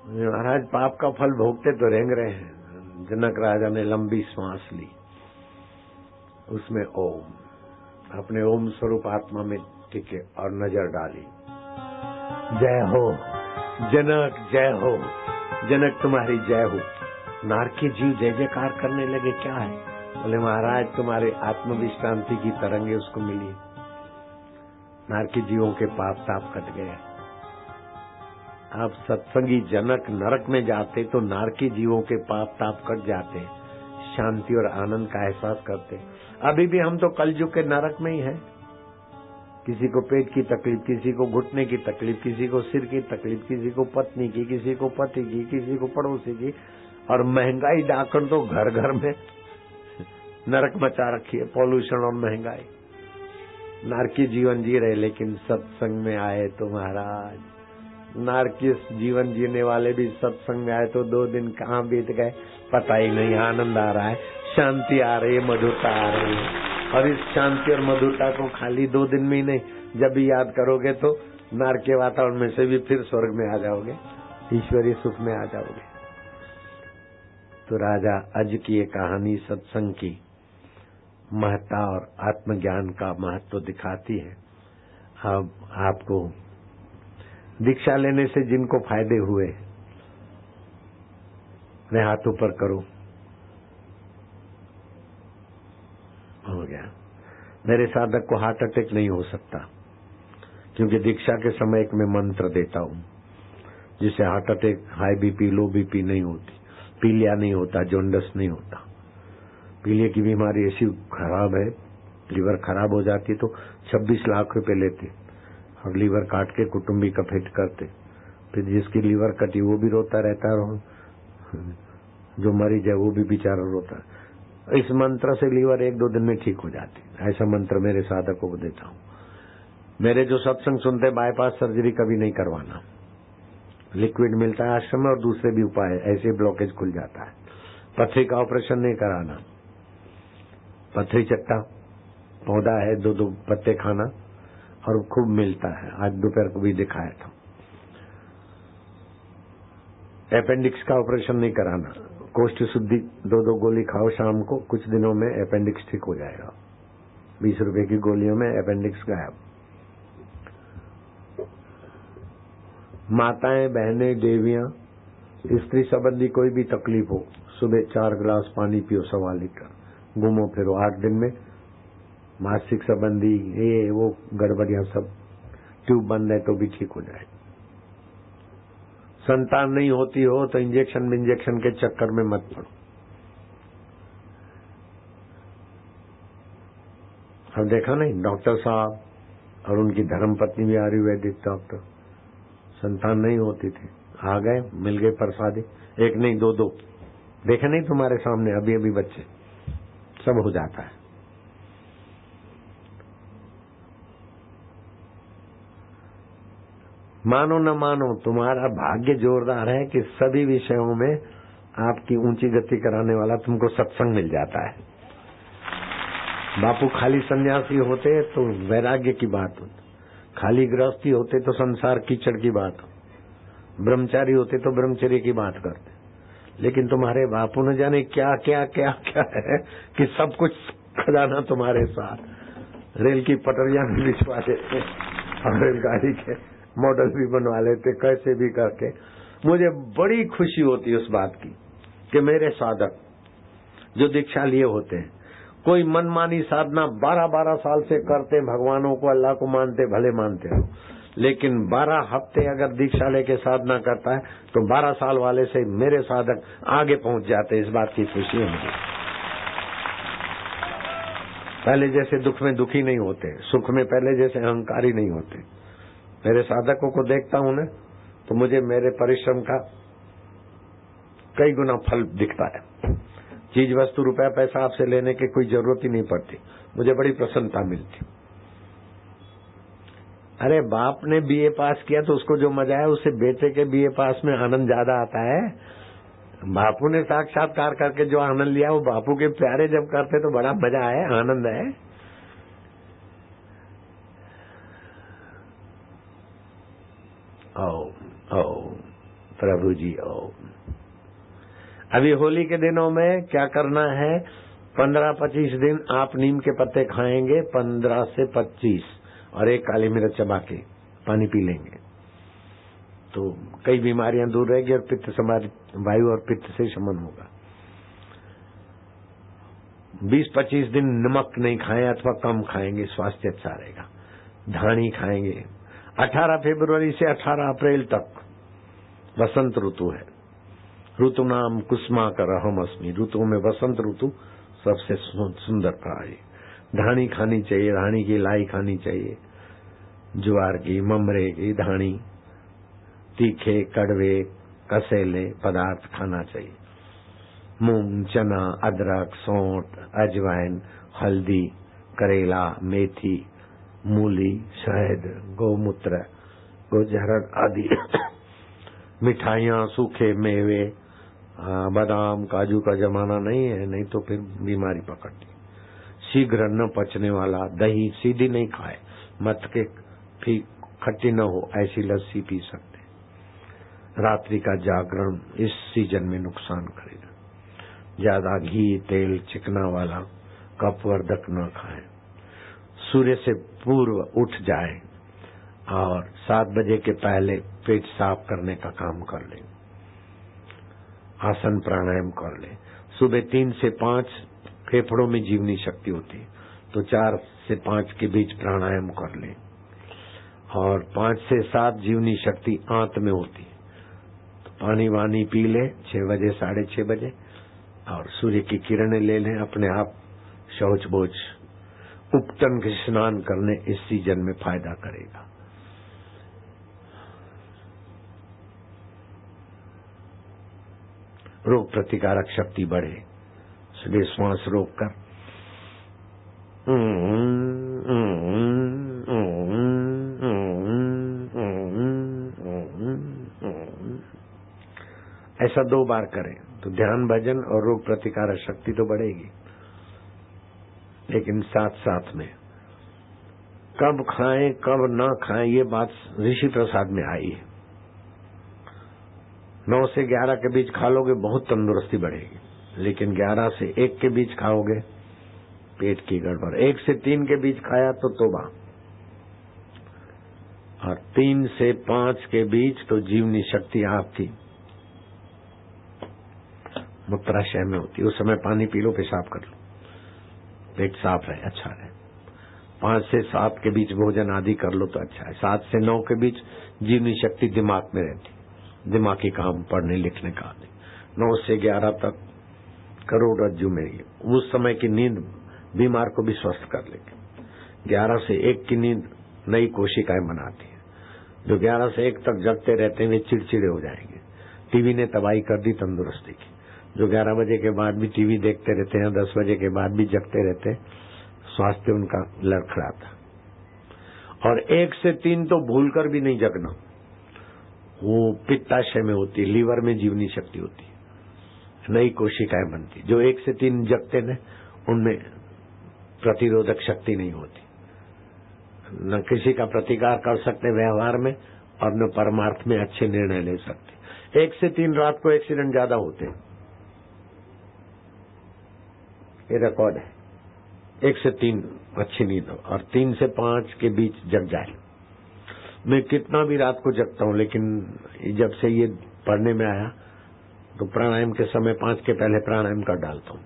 महाराज पाप का फल भोगते तो रेंग रहे हैं। जनक राजा ने लंबी सांस ली, उसमें ओम, अपने ओम स्वरूप आत्मा में टिके और नजर डाली। जय हो जनक, जय हो जनक, तुम्हारी जय हो। नारकी जीव जय जयकार करने लगे, क्या है? बोले महाराज तुम्हारे आत्मविश्रांति की तरंगे उसको मिली, नारकी जीवों के पाप ताप कट गए। आप सत्संगी जनक नरक में जाते तो नारकी जीवों के पाप ताप कट जाते, शांति और आनंद का एहसास करते। अभी भी हम तो कलयुग के नरक में ही हैं, किसी को पेट की तकलीफ, किसी को घुटने की तकलीफ, किसी को सिर की तकलीफ, किसी को पत्नी की, किसी को पति की, किसी को पड़ोसी की, और महंगाई डाकण तो घर घर में नरक मचा रखी है, पॉल्यूशन और महंगाई। नारकी जीवन जी रहे, लेकिन सत्संग में आए तो महाराज नारकीय जीवन जीने वाले भी सत्संग में आए तो 2 दिन कहाँ बीत गए पता ही नहीं। आनंद आ रहा है, शांति आ रही है, मधुरता आ रही है। और इस शांति और मधुरता को खाली 2 दिन में ही नहीं, जब भी याद करोगे तो नारकीय वातावरण में से भी फिर स्वर्ग में आ जाओगे, ईश्वरीय सुख में आ जाओगे। तो राजा अज की ये कहानी सत्संग की महत्ता और आत्मज्ञान का महत्व दिखाती है। अब आपको दीक्षा लेने से जिनको फायदे हुए मैं हाथ ऊपर करूं। हो गया। मेरे साधक को हार्ट अटैक नहीं हो सकता क्योंकि दीक्षा के समय एक मैं मंत्र देता हूं जिससे हार्ट अटैक, हाई बीपी, लो बीपी नहीं होती, पीलिया नहीं होता, जॉन्डिस नहीं होता। पीलिया की बीमारी ऐसी खराब है, लीवर खराब हो जाती तो 26 लाख रुपए लेते और लीवर काट के कुटुंबी का फिट करते। फिर जिसकी लीवर कटी वो भी रोता रहता है, जो मरीज है वो भी बेचारा रोता है। इस मंत्र से लीवर 1-2 दिन में ठीक हो जाती। ऐसा मंत्र मेरे साधकों को देता हूं। मेरे जो सत्संग सुनते बाईपास सर्जरी कभी नहीं करवाना, लिक्विड मिलता है आश्रम में और दूसरे भी उपाय, ऐसे ब्लॉकेज खुल जाता है। पथरी का ऑपरेशन नहीं कराना, पथरी चट्टा पौधा है, 2-2 पत्ते खाना और खूब मिलता है। आज दोपहर को भी दिखाया था। अपेंडिक्स का ऑपरेशन नहीं कराना, कोष्ठ शुद्धि 2-2 गोली खाओ शाम को, कुछ दिनों में अपेंडिक्स ठीक हो जाएगा। 20 रुपए की गोलियों में अपेंडिक्स गायब। माताएं, बहनें, देवियां, स्त्री संबंधी कोई भी तकलीफ हो, सुबह 4 गिलास पानी पियो, 1.25 लीटर, घूमो फिरो 8 दिन में। मासिक संबंधी ये वो गड़बड़ियां सब, ट्यूब बंद है तो भी ठीक हो जाए। संतान नहीं होती हो तो इंजेक्शन के चक्कर में मत पड़ो। अब देखा नहीं, डॉक्टर साहब और उनकी धर्मपत्नी भी आयुर्वेदिक डॉक्टर, संतान नहीं होती थी, आ गए, मिल गए प्रसादी, 1 नहीं 2-2 देखे नहीं तुम्हारे सामने, अभी अभी बच्चे, सब हो जाता है। मानो न मानो तुम्हारा भाग्य जोरदार है कि सभी विषयों में आपकी ऊंची गति कराने वाला तुमको सत्संग मिल जाता है। बापू खाली सन्यासी होते तो वैराग्य की बात होती, खाली गृहस्थी होते तो संसार कीचड़ की बात हो, ब्रह्मचारी होते तो ब्रह्मचर्य की बात करते। लेकिन तुम्हारे बापू न जाने क्या क्या क्या क्या है कि सब कुछ खजाना तुम्हारे साथ। रेल की पटरियां भी बिछवा देते और रेलगाड़ी के मॉडल भी बनवा लेते, कैसे भी करके। मुझे बड़ी खुशी होती है उस बात की कि मेरे साधक जो दीक्षा लिए होते हैं, कोई मनमानी साधना 12-12 साल से करते, भगवानों को, अल्लाह को मानते, भले मानते हो, लेकिन 12 हफ्ते अगर दीक्षा लेके साधना करता है तो 12 साल वाले से मेरे साधक आगे पहुंच जाते। इस बात की खुशी है मुझे। पहले जैसे दुख में दुखी नहीं होते, सुख में पहले जैसे अहंकारी नहीं होते। मेरे साधकों को देखता हूं ना तो मुझे मेरे परिश्रम का कई गुना फल दिखता है। चीज वस्तु रुपया पैसा आपसे लेने की कोई जरूरत ही नहीं पड़ती, मुझे बड़ी प्रसन्नता मिलती। अरे बाप ने बीए पास किया तो उसको जो मजा है उससे बेटे के बीए पास में आनंद ज्यादा आता है। बापू ने साक्षात्कार करके जो आनंद लिया वो बापू के प्यारे जब करते तो बड़ा मजा है, आनंद है। ओम प्रभु जी ओम। अभी होली के दिनों में क्या करना है, 15-25 दिन आप नीम के पत्ते खाएंगे, 15 से 25, और 1 काली मिर्च चबा के पानी पी लेंगे तो कई बीमारियां दूर रहेगी और पित्त समाधि, वायु और पित्त से शमन होगा। 20-25 दिन नमक नहीं खाएं अथवा कम खाएंगे, स्वास्थ्य अच्छा रहेगा। धानी खाएंगे। 18 फरवरी से 18 अप्रैल तक वसंत ऋतु है। ऋतु नाम कुसुमाकर अहम अस्मि। ऋतु में वसंत ऋतु सबसे सुंदर प्राय। धानी खानी चाहिए, धानी की लाई खानी चाहिए, ज्वार की, ममरे की धानी, तीखे कड़वे कसेले पदार्थ खाना चाहिए। मूंग, चना, अदरक, सौंठ, अजवाइन, हल्दी, करेला, मेथी, मूली, शहद, गौमूत्र, गुजहर आदि मिठाइयाँ, सूखे मेवे, बादाम काजू का जमाना नहीं है, नहीं तो फिर बीमारी पकड़ती। शीघ्र न पचने वाला दही सीधी नहीं खाए, मत के फिर खट्टी न हो ऐसी लस्सी पी सकते। रात्रि का जागरण इस सीजन में नुकसान करेगा। ज्यादा घी तेल चिकना वाला कपवर्धक न खाएं। सूर्य से पूर्व उठ जाएं और 7 बजे के पहले पेट साफ करने का काम कर लें। आसन प्राणायाम कर ले। सुबह 3 से 5 फेफड़ों में जीवनी शक्ति होती है, तो 4 से 5 के बीच प्राणायाम कर ले। और 5 से 7 जीवनी शक्ति आंत में होती है, तो पानी वानी पी ले 6 बजे 6:30 बजे, और सूर्य की किरणें ले लें। अपने आप शौच बोझ उपटन के स्नान करने इस सीजन में फायदा करेगा। रोग प्रतिकारक शक्ति बढ़े, इसलिए श्वास रोक कर ऐसा 2 बार करें तो ध्यान भजन और रोग प्रतिकारक शक्ति तो बढ़ेगी। लेकिन साथ साथ में कब खाएं कब ना खाएं ये बात ऋषि प्रसाद में आई है। 9 से 11 के बीच खा लोगे बहुत तंदुरुस्ती बढ़ेगी, लेकिन 11 से 1 के बीच खाओगे पेट की गड़बड़। 1 से 3 के बीच खाया तो तौबा, और 3 से 5 के बीच तो जीवनी शक्ति आपकी मूत्राशय में होती है। उस समय पानी पी लो, पेशाब कर लो, पेट साफ रहे, अच्छा रहे। 5 से 7 के बीच भोजन आदि कर लो तो अच्छा है। 7 से 9 के बीच जीवनी शक्ति दिमाग में रहती, दिमागी काम पढ़ने लिखने का नहीं। 9 से 11 तक करोड़रज्जु में उस समय की नींद बीमार को भी स्वस्थ कर लेगी। 11 से 1 की नींद नई कोशिकाएं बनाती है। जो 11 से 1 तक जगते रहते हैं वे चिड़चिड़े हो जाएंगे। टीवी ने तबाही कर दी तंदुरुस्ती की। जो 11 बजे के बाद भी टीवी देखते रहते हैं, 10 बजे के बाद भी जगते रहते हैं, स्वास्थ्य उनका लड़खड़ाता। और 1 से 3 तो भूलकर भी नहीं जगना, वो पित्ताशय में होती है, लीवर में जीवनी शक्ति होती है, नई कोशिकाएं बनती। जो 1 से 3 जगते न उनमें प्रतिरोधक शक्ति नहीं होती, न किसी का प्रतिकार कर सकते व्यवहार में, और न परमार्थ में अच्छे निर्णय ले सकते। 1 से 3 रात को एक्सीडेंट ज्यादा होते हैं, ये रिकॉर्ड है। 1 से 3 अच्छी नींद हो, और 3 से 5 के बीच जग जाए। मैं कितना भी रात को जगता हूं, लेकिन जब से ये पढ़ने में आया तो प्राणायाम के समय 5 के पहले प्राणायाम कर डालता हूं।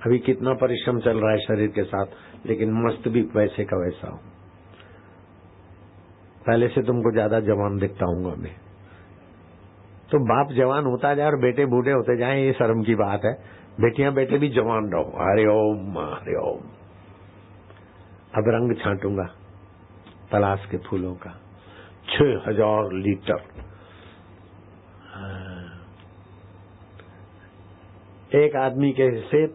अभी कितना परिश्रम चल रहा है शरीर के साथ, लेकिन मस्त भी वैसे का वैसा हूं। पहले से तुमको ज्यादा जवान दिखता हूंगा मैं। तो बाप जवान होता जाए और बेटे बूढ़े होते जाए, ये शर्म की बात है। बेटियां बेटे भी जवान रहो। हरि ओम हरि ओम। अब रंग छांटूंगा पलाश के फूलों का। 6000 लीटर। एक आदमी के से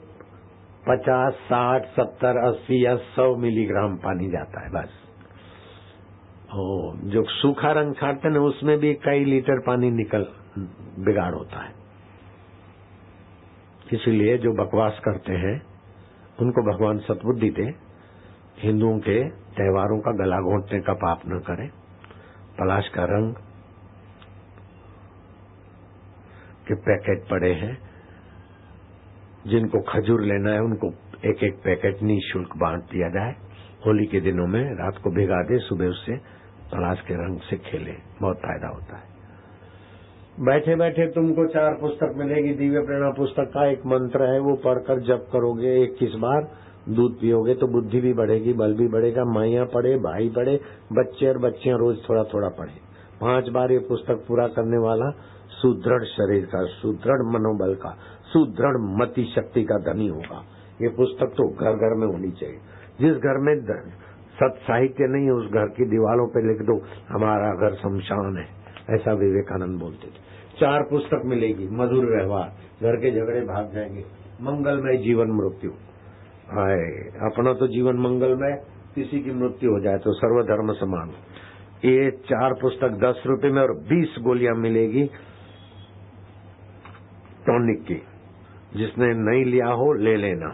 50, 60, 70, 80 या 100 मिलीग्राम पानी जाता है बस। जो सूखा रंग छाटते हैं उसमें भी कई लीटर पानी निकल बिगाड़ होता है। इसीलिए जो बकवास करते हैं उनको भगवान सद्बुद्धि दे। हिंदुओं के त्योहारों का गला घोंटने का पाप न करें। पलाश का रंग के पैकेट पड़े हैं, जिनको खजूर लेना है उनको 1-1 पैकेट निःशुल्क बांट दिया जाए। होली के दिनों में रात को भिगा दे, सुबह उससे पलाश के रंग से खेले, बहुत फायदा होता है। बैठे बैठे तुमको 4 पुस्तक मिलेगी। दिव्य प्रेरणा पुस्तक का एक मंत्र है, वो पढ़कर जप करोगे 21 बार, दूध पियोगे तो बुद्धि भी बढ़ेगी, बल भी बढ़ेगा। माइयां पढ़े, भाई पढ़े, बच्चे और बच्चियां रोज थोड़ा थोड़ा पढ़े। 5 बार ये पुस्तक पूरा करने वाला सुदृढ़ शरीर का, सुदृढ़ मनोबल का, सुदृढ़ मति शक्ति का धनी होगा। ये पुस्तक तो घर घर में होनी चाहिए। जिस घर में सत साहित्य नहीं है उस घर की दीवारों पे लिख दो हमारा घर शमशान है, ऐसा विवेकानंद बोलते थे। 4 पुस्तक मिलेगी। मधुर व्यवहार, घर के झगड़े भाग जाएंगे। मंगलमय जीवन मृत्यु, अपना तो जीवन मंगलमय, किसी की मृत्यु हो जाए तो सर्वधर्म समान। ये 4 पुस्तक 10 रुपए में और 20 गोलियां मिलेगी टॉनिक की। जिसने नहीं लिया हो ले लेना।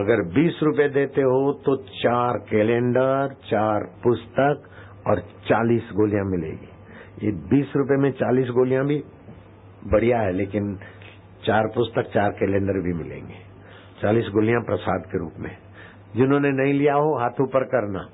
अगर 20 रुपए देते हो तो 4 कैलेंडर, 4 पुस्तक और 40 गोलियां मिलेगी। ये 20 रुपए में 40 गोलियां भी बढ़िया है, लेकिन 4 पुस्तक 4 कैलेंडर भी मिलेंगे। 40 गोलियां प्रसाद के रूप में। जिन्होंने नहीं लिया हो हाथ ऊपर करना।